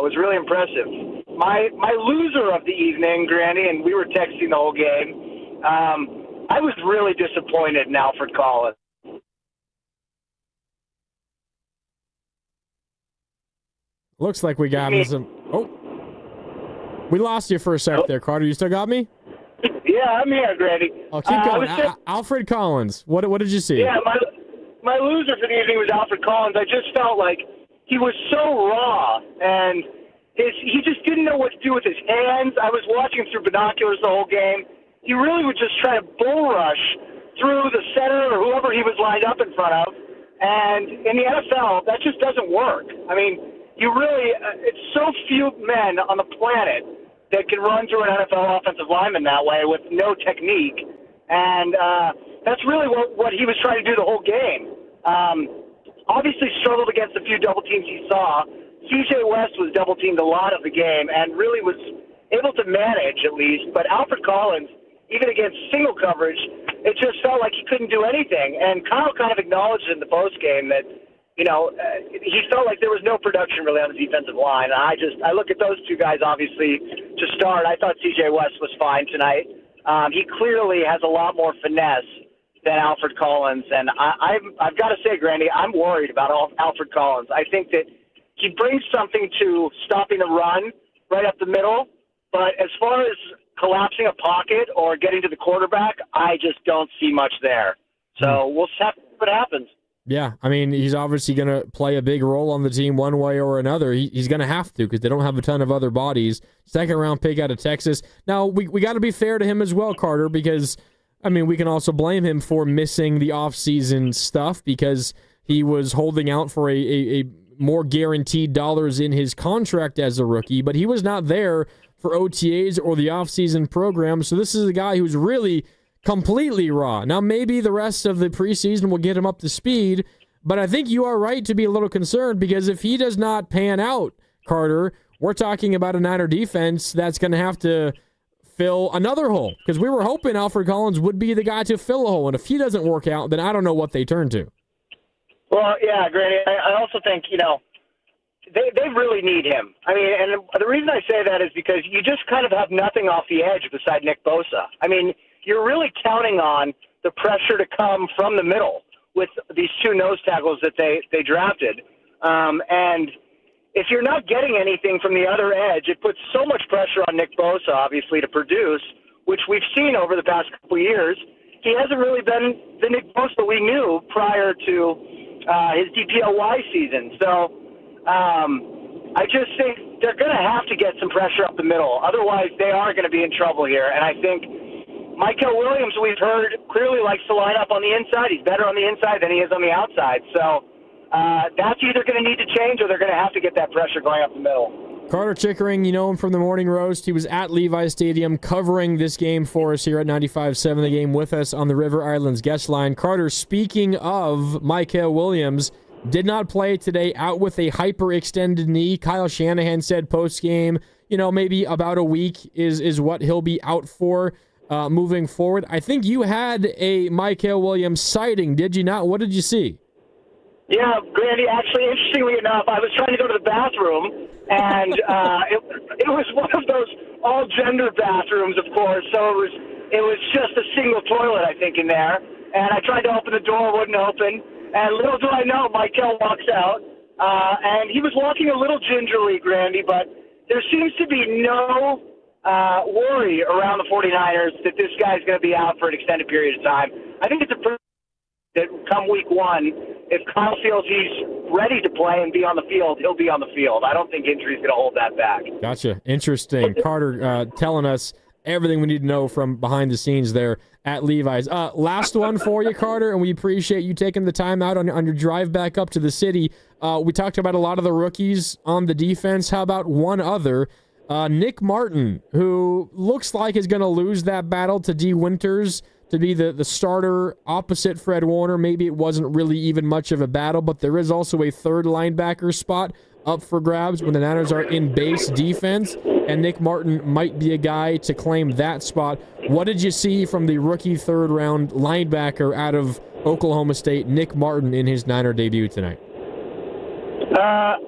B: was really impressive. My loser of the evening, Granny, and we were texting the whole game, I was really disappointed in Alfred Collins.
L: Looks like we got some... Oh, we lost you for a sec there, Carter. You still got me?
B: Yeah, I'm here, Grandy.
L: Oh, keep going. Alfred Collins. What did you see?
B: Yeah, my loser for the evening was Alfred Collins. I just felt like he was so raw, and he just didn't know what to do with his hands. I was watching through binoculars the whole game. He really would just try to bull rush through the center or whoever he was lined up in front of. And in the NFL, that just doesn't work. I mean, it's so few men on the planet that can run through an NFL offensive lineman that way with no technique. And that's really what he was trying to do the whole game. Obviously struggled against a few double teams he saw. C.J. West was double teamed a lot of the game and really was able to manage at least. But Alfred Collins, even against single coverage, it just felt like he couldn't do anything. And Kyle kind of acknowledged in the postgame that, he felt like there was no production really on the defensive line. And I look at those two guys, obviously, to start. I thought C.J. West was fine tonight. He clearly has a lot more finesse than Alfred Collins. And I've got to say, Grandy, I'm worried about Alfred Collins. I think that he brings something to stopping the run right up the middle. But as far as collapsing a pocket or getting to the quarterback, I just don't see much there. So we'll have to see what happens.
L: Yeah, I mean, he's obviously going to play a big role on the team one way or another. He's going to have to because they don't have a ton of other bodies. Second-round pick out of Texas. Now, we got to be fair to him as well, Carter, because, I mean, we can also blame him for missing the offseason stuff because he was holding out for a more guaranteed dollars in his contract as a rookie, but he was not there for OTAs or the offseason program. So this is a guy who's really completely raw. Now, maybe the rest of the preseason will get him up to speed, but I think you are right to be a little concerned because if he does not pan out, Carter, we're talking about a Niner defense that's going to have to fill another hole because we were hoping Alfred Collins would be the guy to fill a hole, and if he doesn't work out, then I don't know what they turn to.
B: Well, yeah, Granny, I also think, they really need him. I mean, and the reason I say that is because you just kind of have nothing off the edge beside Nick Bosa. I mean, you're really counting on the pressure to come from the middle with these two nose tackles that they drafted. And if you're not getting anything from the other edge, it puts so much pressure on Nick Bosa, obviously, to produce, which we've seen over the past couple of years. He hasn't really been the Nick Bosa we knew prior to his DPOY season. So I just think they're going to have to get some pressure up the middle. Otherwise, they are going to be in trouble here. And I think Michael Williams, we've heard, clearly likes to line up on the inside. He's better on the inside than he is on the outside. So that's either going to need to change or they're going to have to get that pressure going up the middle.
L: Carter Chickering, you know him from the Morning Roast. He was at Levi Stadium covering this game for us here at 95.7 The Game with us on the River Islands guest line. Carter, speaking of Michael Williams, did not play today, out with a hyperextended knee. Kyle Shanahan said post-game, maybe about a week is what he'll be out for. Moving forward. I think you had a Michael Williams sighting, did you not? What did you see?
B: Yeah, Grandy, actually, interestingly enough, I was trying to go to the bathroom, and it was one of those all-gender bathrooms, of course, so it was just a single toilet, I think, in there. And I tried to open the door, wouldn't open, and little do I know, Michael walks out, and he was walking a little gingerly, Grandy, but there seems to be no worry around the 49ers that this guy's going to be out for an extended period of time. I think it's that come week one, if Kyle feels he's ready to play and be on the field, he'll be on the field. I don't think injury's going to hold that back.
L: Gotcha. Interesting. Carter telling us everything we need to know from behind the scenes there at Levi's. Last one for you, Carter, and we appreciate you taking the time out on your drive back up to the city. We talked about a lot of the rookies on the defense. How about one other? Nick Martin, who looks like is going to lose that battle to D. Winters to be the starter opposite Fred Warner. Maybe it wasn't really even much of a battle, but there is also a third linebacker spot up for grabs when the Niners are in base defense, and Nick Martin might be a guy to claim that spot. What did you see from the rookie third-round linebacker out of Oklahoma State, Nick Martin, in his Niner debut tonight?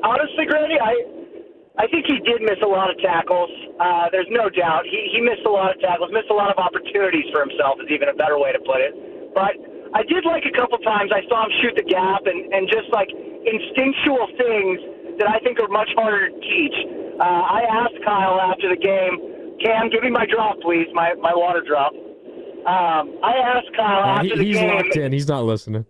B: Honestly, Granny, I think he did miss a lot of tackles. There's no doubt. He missed a lot of tackles, missed a lot of opportunities for himself is even a better way to put it. But I did like a couple times I saw him shoot the gap and just like instinctual things that I think are much harder to teach. I asked Kyle after the game, Cam, give me my drop, please, my water drop. I asked Kyle after the game.
L: He's locked in. He's not listening.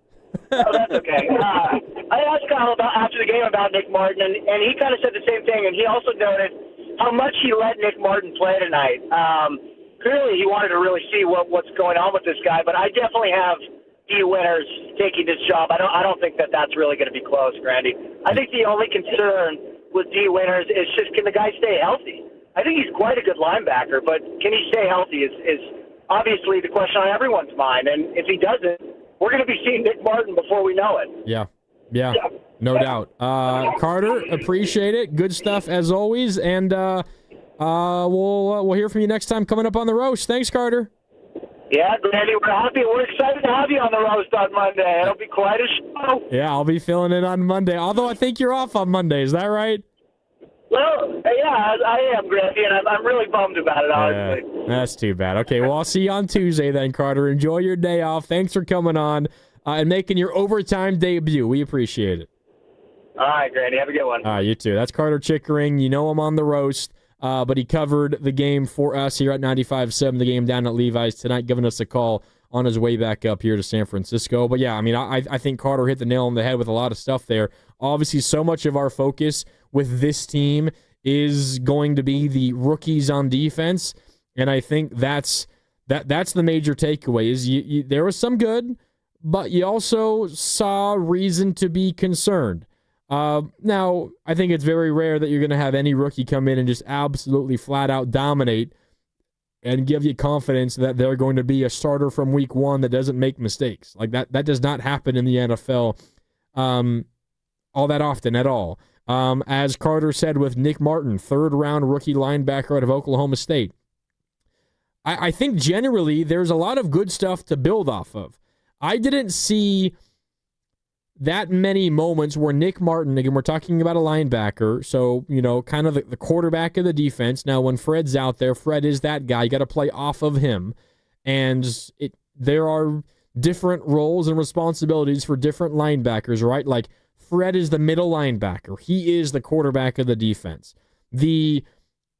B: Oh, that's okay. I asked Kyle after the game about Nick Martin, and he kind of said the same thing, and he also noted how much he let Nick Martin play tonight. Clearly, he wanted to really see what's going on with this guy, but I definitely have D. Winters taking this job. I don't think that's really going to be close, Grandy. I think the only concern with D. Winters is just, can the guy stay healthy? I think he's quite a good linebacker, but can he stay healthy is obviously the question on everyone's mind, and if he doesn't, we're going to be seeing Nick Martin before we know it.
L: Yeah, no doubt. Carter, appreciate it. Good stuff as always, and we'll hear from you next time coming up on the roast. Thanks, Carter.
B: Yeah, Grandy, we're happy. We're excited to have you on the roast on Monday. It'll be quite a show.
L: Yeah, I'll be filling it on Monday. Although I think you're off on Monday. Is that right?
B: Well, yeah, I am, Grandy, and I'm really bummed about it, honestly.
L: That's too bad. Okay, well, I'll see you on Tuesday then, Carter. Enjoy your day off. Thanks for coming on and making your overtime debut. We appreciate it.
B: All right, Grandy. Have a good one.
L: You too. That's Carter Chickering. You know him on the roast. but he covered the game for us here at 95.7, the game down at Levi's tonight, giving us a call on his way back up here to San Francisco. But yeah, I mean, I think Carter hit the nail on the head with a lot of stuff there. Obviously, so much of our focus with this team is going to be the rookies on defense, and I think that's the major takeaway. Is there was some good, but you also saw reason to be concerned. Now, I think it's very rare that you're going to have any rookie come in and just absolutely flat out dominate and give you confidence that they're going to be a starter from week one that doesn't make mistakes. Like that does not happen in the NFL all that often at all. As Carter said with Nick Martin, third-round rookie linebacker out of Oklahoma State. I think generally there's a lot of good stuff to build off of. I didn't see that many moments where Nick Martin, again, we're talking about a linebacker, so, kind of the quarterback of the defense. Now, when Fred's out there, Fred is that guy. You got to play off of him. And there are different roles and responsibilities for different linebackers, right? Like, Fred is the middle linebacker. He is the quarterback of the defense. The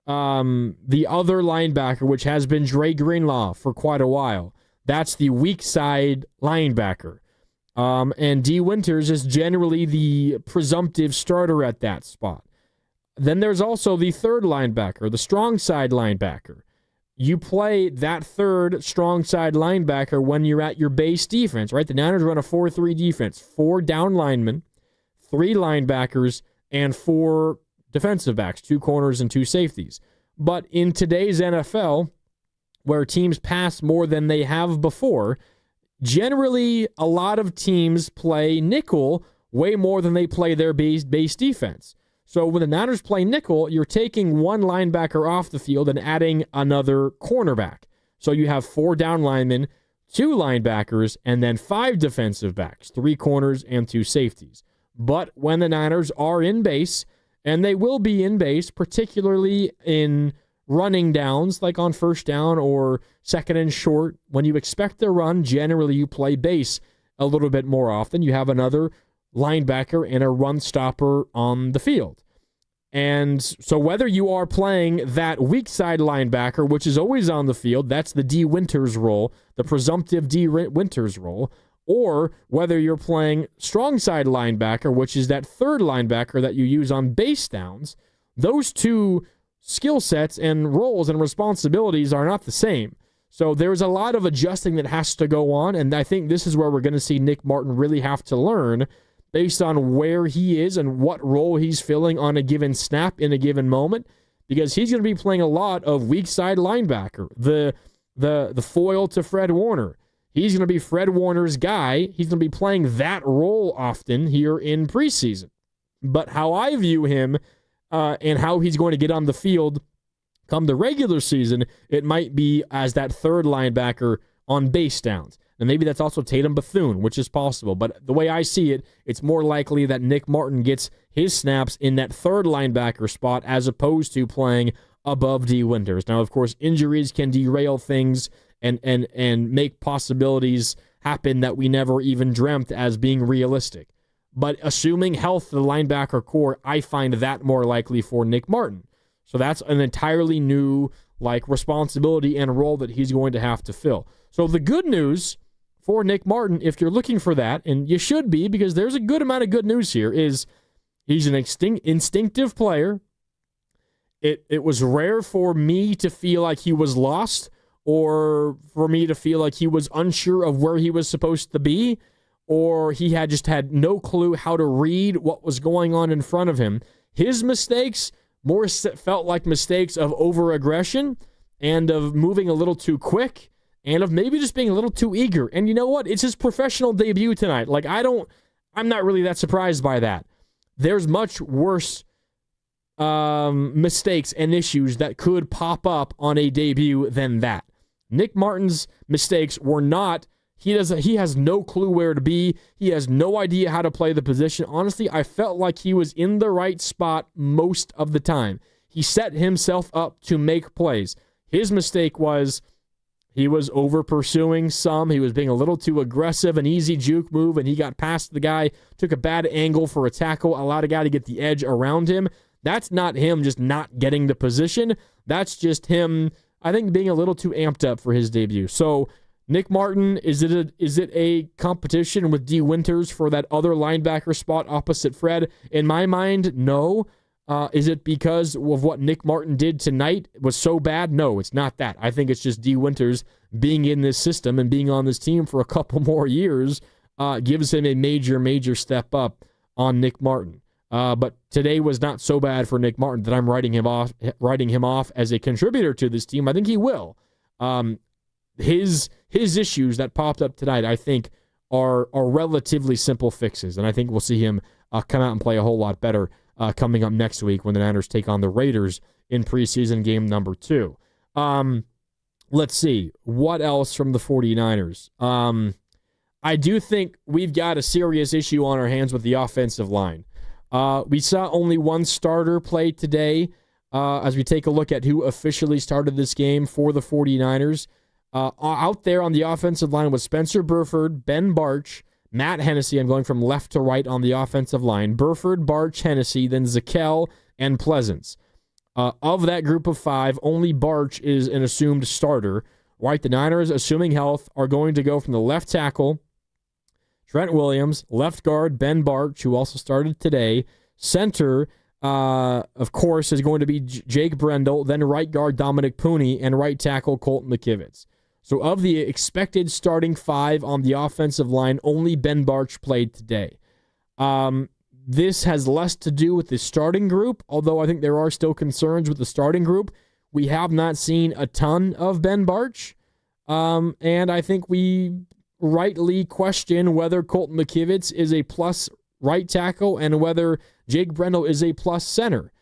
L: other linebacker, which has been Dre Greenlaw for quite a while, that's the weak side linebacker. And D. Winters is generally the presumptive starter at that spot. Then there's also the third linebacker, the strong side linebacker. You play that third strong side linebacker when you're at your base defense, right? The Niners run a 4-3 defense, 4 down linemen, 3 linebackers, and 4 defensive backs, 2 corners and 2 safeties. But in today's NFL, where teams pass more than they have before, generally a lot of teams play nickel way more than they play their base defense. So when the Niners play nickel, you're taking one linebacker off the field and adding another cornerback. So you have 4 down linemen, 2 linebackers, and then 5 defensive backs, 3 corners and 2 safeties. But when the Niners are in base, and they will be in base, particularly in running downs, like on first down or second and short, when you expect to run, generally you play base a little bit more often. You have another linebacker and a run stopper on the field. And so whether you are playing that weak side linebacker, which is always on the field, that's the D. Winters role, the presumptive D. Winters role, or whether you're playing strong side linebacker, which is that third linebacker that you use on base downs, those two skill sets and roles and responsibilities are not the same. So there's a lot of adjusting that has to go on, and I think this is where we're going to see Nick Martin really have to learn based on where he is and what role he's filling on a given snap in a given moment, because he's going to be playing a lot of weak side linebacker, the foil to Fred Warner. He's going to be Fred Warner's guy. He's going to be playing that role often here in preseason. But how I view him and how he's going to get on the field come the regular season, it might be as that third linebacker on base downs. And maybe that's also Tatum Bethune, which is possible. But the way I see it, it's more likely that Nick Martin gets his snaps in that third linebacker spot as opposed to playing above D. Winters. Now, of course, injuries can derail things and make possibilities happen that we never even dreamt as being realistic. But assuming health of the linebacker core, I find that more likely for Nick Martin. So that's an entirely new responsibility and role that he's going to have to fill. So the good news for Nick Martin, if you're looking for that, and you should be, because there's a good amount of good news here, is he's an instinctive player. It was rare for me to feel like he was lost or for me to feel like he was unsure of where he was supposed to be, or he had no clue how to read what was going on in front of him. His mistakes more felt like mistakes of over-aggression and of moving a little too quick and of maybe just being a little too eager. And you know what? It's his professional debut tonight. I'm not really that surprised by that. There's much worse mistakes and issues that could pop up on a debut than that. Nick Martin's mistakes were not, he has no clue where to be. He has no idea how to play the position. Honestly, I felt like he was in the right spot most of the time. He set himself up to make plays. His mistake was he was over-pursuing some. He was being a little too aggressive, an easy juke move, and he got past the guy, took a bad angle for a tackle, allowed a guy to get the edge around him. That's not him just not getting the position. That's just him, I think, being a little too amped up for his debut. So Nick Martin, is it a competition with D. Winters for that other linebacker spot opposite Fred? In my mind, no. Is it because of what Nick Martin did tonight was so bad? No, it's not that. I think it's just D. Winters being in this system and being on this team for a couple more years gives him a major step up on Nick Martin. But today was not so bad for Nick Martin that I'm writing him off as a contributor to this team. I think he will. His issues that popped up tonight, I think, are relatively simple fixes, and I think we'll see him come out and play a whole lot better coming up next week when the Niners take on the Raiders in preseason game number 2. Let's see. What else from the 49ers? I do think we've got a serious issue on our hands with the offensive line. We saw only one starter play today as we take a look at who officially started this game for the 49ers. Out there on the offensive line was Spencer Burford, Ben Barch, Matt Hennessy. I'm going from left to right on the offensive line. Burford, Barch, Hennessy, then Zakelj and Pleasance. Of that group of 5, only Barch is an assumed starter. Right, the Niners, assuming health, are going to go from the left tackle, Trent Williams, left guard, Ben Barch, who also started today. Center, of course, is going to be Jake Brendel, then right guard Dominic Pooney, and right tackle Colton McKivitz. So of the expected starting 5 on the offensive line, only Ben Barch played today. This has less to do with the starting group, although I think there are still concerns with the starting group. We have not seen a ton of Ben Barch, and I think we rightly question whether Colton McKivitz is a plus right tackle and whether Jake Brendel is a plus center.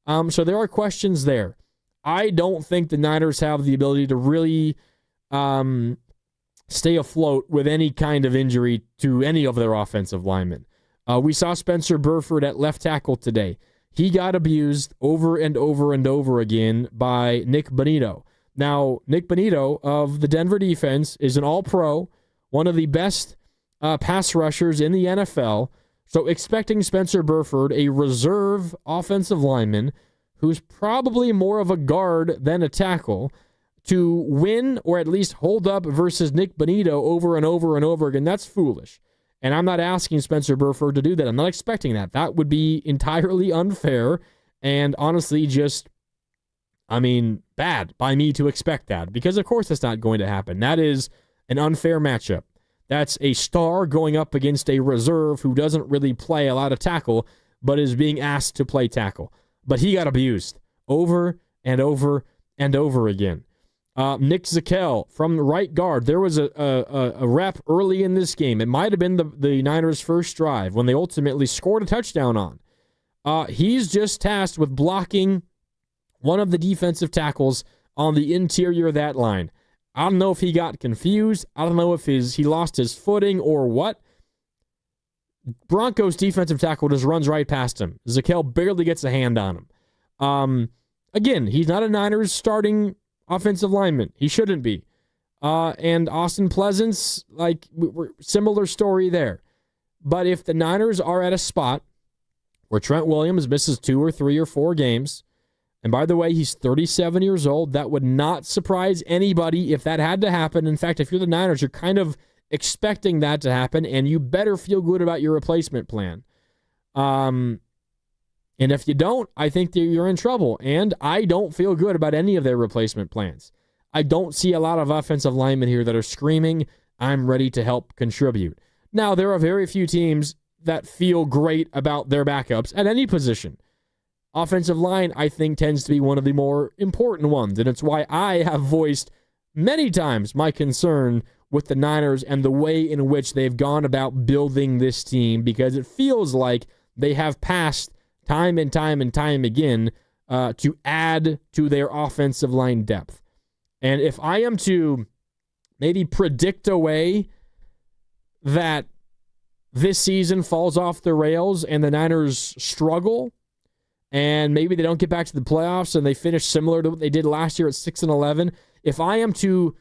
L: So there are questions there. I don't think the Niners have the ability to really stay afloat with any kind of injury to any of their offensive linemen. We saw Spencer Burford at left tackle today. He got abused over and over and over again by Nick Bonito. Now, Nick Bonito of the Denver defense is an all-pro, one of the best pass rushers in the NFL. So expecting Spencer Burford, a reserve offensive lineman, who's probably more of a guard than a tackle, to win or at least hold up versus Nick Bonito over and over and over again, that's foolish. And I'm not asking Spencer Burford to do that. I'm not expecting that. That would be entirely unfair and honestly just, bad by me to expect that, because of course that's not going to happen. That is an unfair matchup. That's a star going up against a reserve who doesn't really play a lot of tackle, but is being asked to play tackle. But he got abused over and over and over again. Nick Zakelj from the right guard. There was a rep early in this game. It might have been the Niners' first drive when they ultimately scored a touchdown on. He's just tasked with blocking one of the defensive tackles on the interior of that line. I don't know if he got confused. I don't know if he lost his footing or what. Broncos defensive tackle just runs right past him. Zakelj barely gets a hand on him. Again, he's not a Niners starting offensive lineman. He shouldn't be. And Austin Pleasance, similar story there. But if the Niners are at a spot where Trent Williams misses 2 or 3 or 4 games, and by the way, he's 37 years old, that would not surprise anybody if that had to happen. In fact, if you're the Niners, you're kind of expecting that to happen, and you better feel good about your replacement plan. And if you don't, I think that you're in trouble. And I don't feel good about any of their replacement plans. I don't see a lot of offensive linemen here that are screaming, I'm ready to help contribute. Now, there are very few teams that feel great about their backups at any position. Offensive line, I think, tends to be one of the more important ones. And it's why I have voiced many times my concern with the Niners and the way in which they've gone about building this team, because it feels like they have passed time and time and time again to add to their offensive line depth. And if I am to maybe predict a way that this season falls off the rails and the Niners struggle, and maybe they don't get back to the playoffs and they finish similar to what they did last year at 6-11, if I am to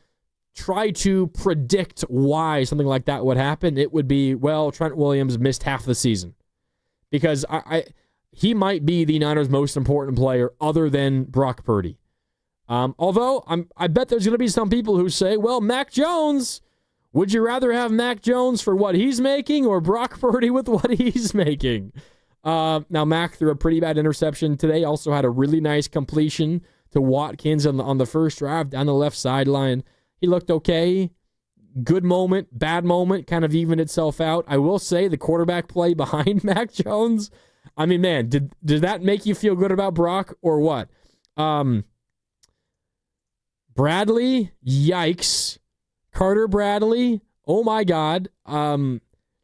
L: try to predict why something like that would happen, it would be, Trent Williams missed half the season. Because he might be the Niners' most important player other than Brock Purdy. Although I bet there's going to be some people who say, well, Mac Jones, would you rather have Mac Jones for what he's making or Brock Purdy with what he's making? Now, Mac threw a pretty bad interception today, also had a really nice completion to Watkins on the first drive down the left sideline. He looked okay. Good moment, bad moment, kind of evened itself out. I will say the quarterback play behind Mac Jones, I mean, man, did that make you feel good about Brock or what? Bradley, yikes. Carter Bradley, oh my God.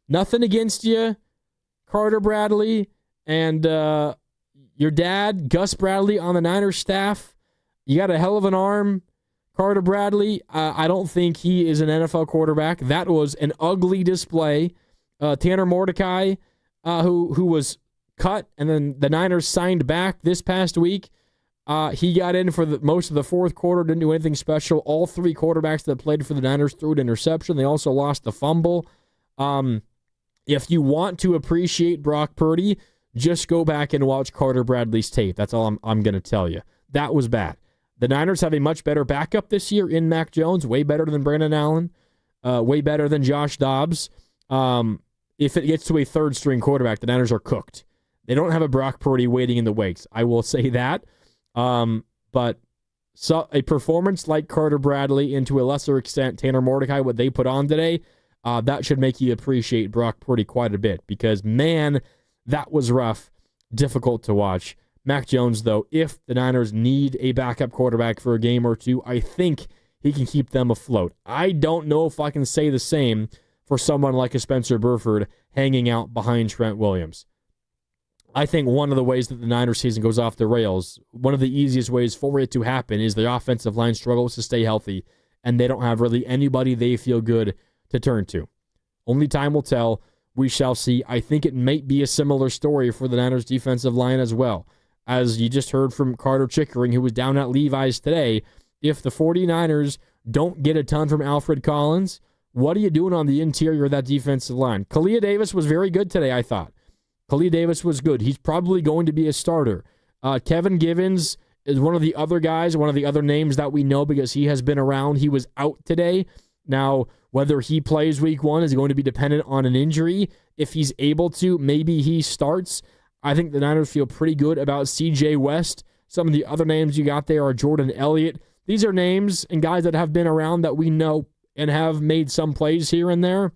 L: Nothing against you, Carter Bradley, and your dad, Gus Bradley, on the Niners staff. You got a hell of an arm, Carter Bradley. I don't think he is an NFL quarterback. That was an ugly display. Tanner Mordecai, who was cut, and then the Niners signed back this past week. He got in for most of the fourth quarter, didn't do anything special. All three quarterbacks that played for the Niners threw an interception. They also lost the fumble. If you want to appreciate Brock Purdy, just go back and watch Carter Bradley's tape. That's all I'm going to tell you. That was bad. The Niners have a much better backup this year in Mac Jones, way better than Brandon Allen, way better than Josh Dobbs. If it gets to a third-string quarterback, the Niners are cooked. They don't have a Brock Purdy waiting in the wings. I will say that. But a performance like Carter Bradley, and to a lesser extent Tanner Mordecai, what they put on today, that should make you appreciate Brock Purdy quite a bit, because, man, that was rough, difficult to watch. Mac Jones, though, if the Niners need a backup quarterback for a game or two, I think he can keep them afloat. I don't know if I can say the same for someone like a Spencer Burford hanging out behind Trent Williams. I think one of the ways that the Niners season goes off the rails, one of the easiest ways for it to happen, is the offensive line struggles to stay healthy, and they don't have really anybody they feel good to turn to. Only time will tell. We shall see. I think it might be a similar story for the Niners defensive line as well. As you just heard from Carter Chickering, who was down at Levi's today, if the 49ers don't get a ton from Alfred Collins, what are you doing on the interior of that defensive line? Kalia Davis was very good today, I thought. Kalia Davis was good. He's probably going to be a starter. Kevin Givens is one of the other guys, one of the other names that we know because he has been around. He was out today. Now, whether he plays week one is going to be dependent on an injury. If he's able to, maybe he starts. I think the Niners feel pretty good about C.J. West. Some of the other names you got there are Jordan Elliott. These are names and guys that have been around that we know and have made some plays here and there.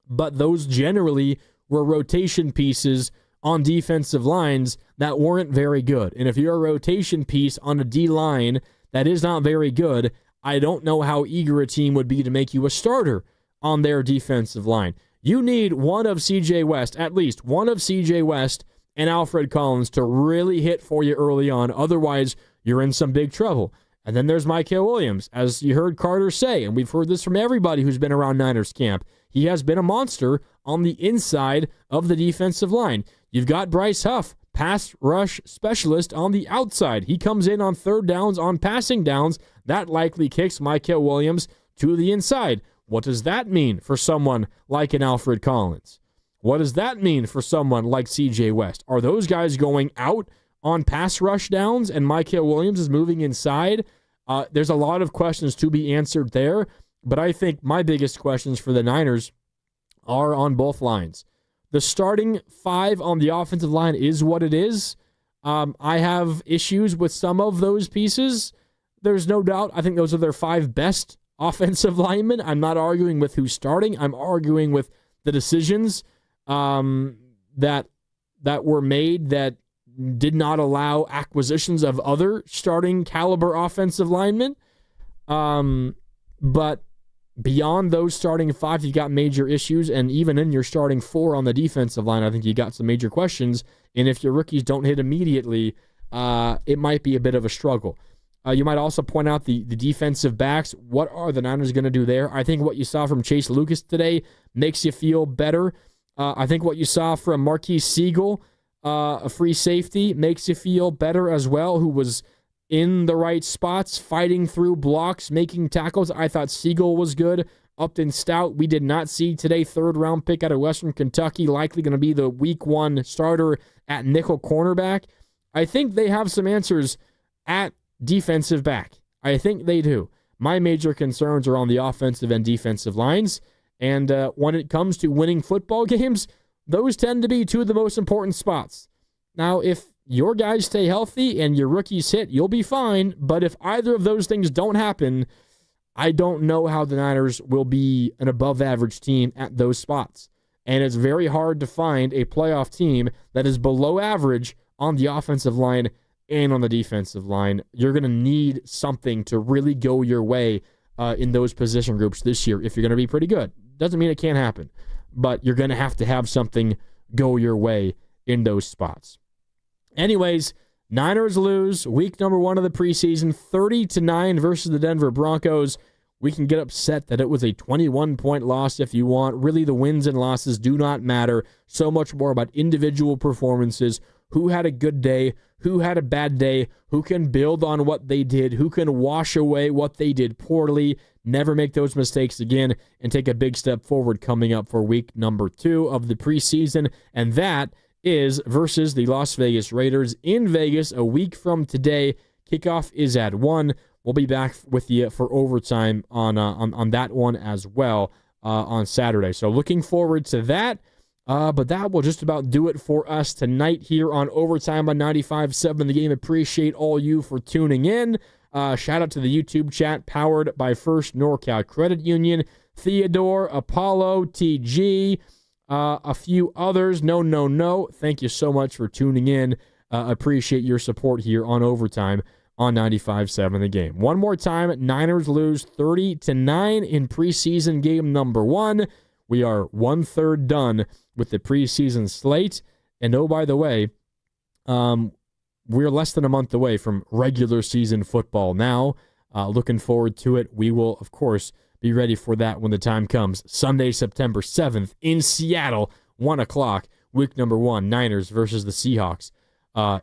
L: But those generally were rotation pieces on defensive lines that weren't very good. And if you're a rotation piece on a D-line that is not very good, I don't know how eager a team would be to make you a starter on their defensive line. You need one of C.J. West, at least one of C.J. West and Alfred Collins to really hit for you early on. Otherwise, you're in some big trouble. And then there's Mykel Williams, as you heard Carter say, and we've heard this from everybody who's been around Niners camp. He has been a monster on the inside of the defensive line. You've got Bryce Huff, pass rush specialist on the outside. He comes in on third downs, on passing downs. That likely kicks Mykel Williams to the inside. What does that mean for someone like an Alfred Collins? What does that mean for someone like C.J. West? Are those guys going out on pass rush downs and Mykel Williams is moving inside? There's a lot of questions to be answered there, but I think my biggest questions for the Niners are on both lines. The starting five on the offensive line is what it is. I have issues with some of those pieces. There's no doubt. I think those are their five best offensive linemen. I'm not arguing with who's starting. I'm arguing with the decisions that were made that did not allow acquisitions of other starting caliber offensive linemen. But beyond those starting five, you've got major issues, and even in your starting four on the defensive line, I think you got some major questions, and if your rookies don't hit immediately, it might be a bit of a struggle. You might also point out the defensive backs. What are the Niners going to do there? I think what you saw from Chase Lucas today makes you feel better. I think what you saw from Marquise Siegel, a free safety, makes you feel better as well, who was in the right spots, fighting through blocks, making tackles. I thought Siegel was good. Upton Stout, we did not see today. 3rd-round pick out of Western Kentucky, likely going to be the week 1 starter at nickel cornerback. I think they have some answers at defensive back. I think they do. My major concerns are on the offensive and defensive lines. And when it comes to winning football games, those tend to be 2 of the most important spots. Now, if your guys stay healthy and your rookies hit, you'll be fine. But if either of those things don't happen, I don't know how the Niners will be an above-average team at those spots. And it's very hard to find a playoff team that is below average on the offensive line and on the defensive line. You're going to need something to really go your way in those position groups this year if you're going to be pretty good. Doesn't mean it can't happen, but you're going to have something go your way in those spots. Anyways, Niners lose week number 1 of the preseason, 30-9 versus the Denver Broncos. We can get upset that it was a 21-point loss if you want. Really, the wins and losses do not matter. So much more about individual performances, who had a good day, who had a bad day, who can build on what they did, who can wash away what they did poorly, never make those mistakes again, and take a big step forward coming up for week number 2 of the preseason. And that is versus the Las Vegas Raiders in Vegas a week from today. Kickoff is at 1. We'll be back with you for overtime on that one as well on Saturday. So looking forward to that. But that will just about do it for us tonight here on Overtime on 95.7 The Game. Appreciate all you for tuning in. Shout out to the YouTube chat powered by First NorCal Credit Union, Theodore, Apollo, TG, a few others. No. Thank you so much for tuning in. Appreciate your support here on Overtime on 95.7 The Game. One more time, Niners lose 30-9 in preseason game number 1. We are 1/3 done with the preseason slate. And oh, by the way, we're less than a month away from regular season football now. Looking forward to it. We will, of course, be ready for that when the time comes. Sunday, September 7th in Seattle, 1 o'clock, week number 1, Niners versus the Seahawks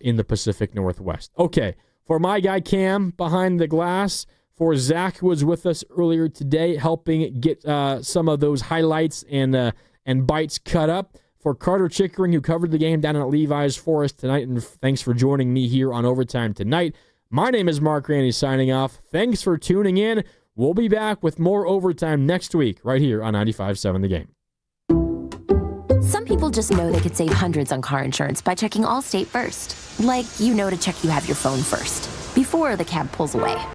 L: in the Pacific Northwest. Okay, for my guy Cam behind the glass, for Zach, who was with us earlier today, helping get some of those highlights and bites cut up. For Carter Chickering, who covered the game down at Levi's for us tonight, and thanks for joining me here on Overtime tonight. My name is Mark Randy, signing off. Thanks for tuning in. We'll be back with more Overtime next week, right here on 95.7 The Game.
O: Some people just know they could save hundreds on car insurance by checking Allstate first. Like, to check you have your phone first, before the cab pulls away.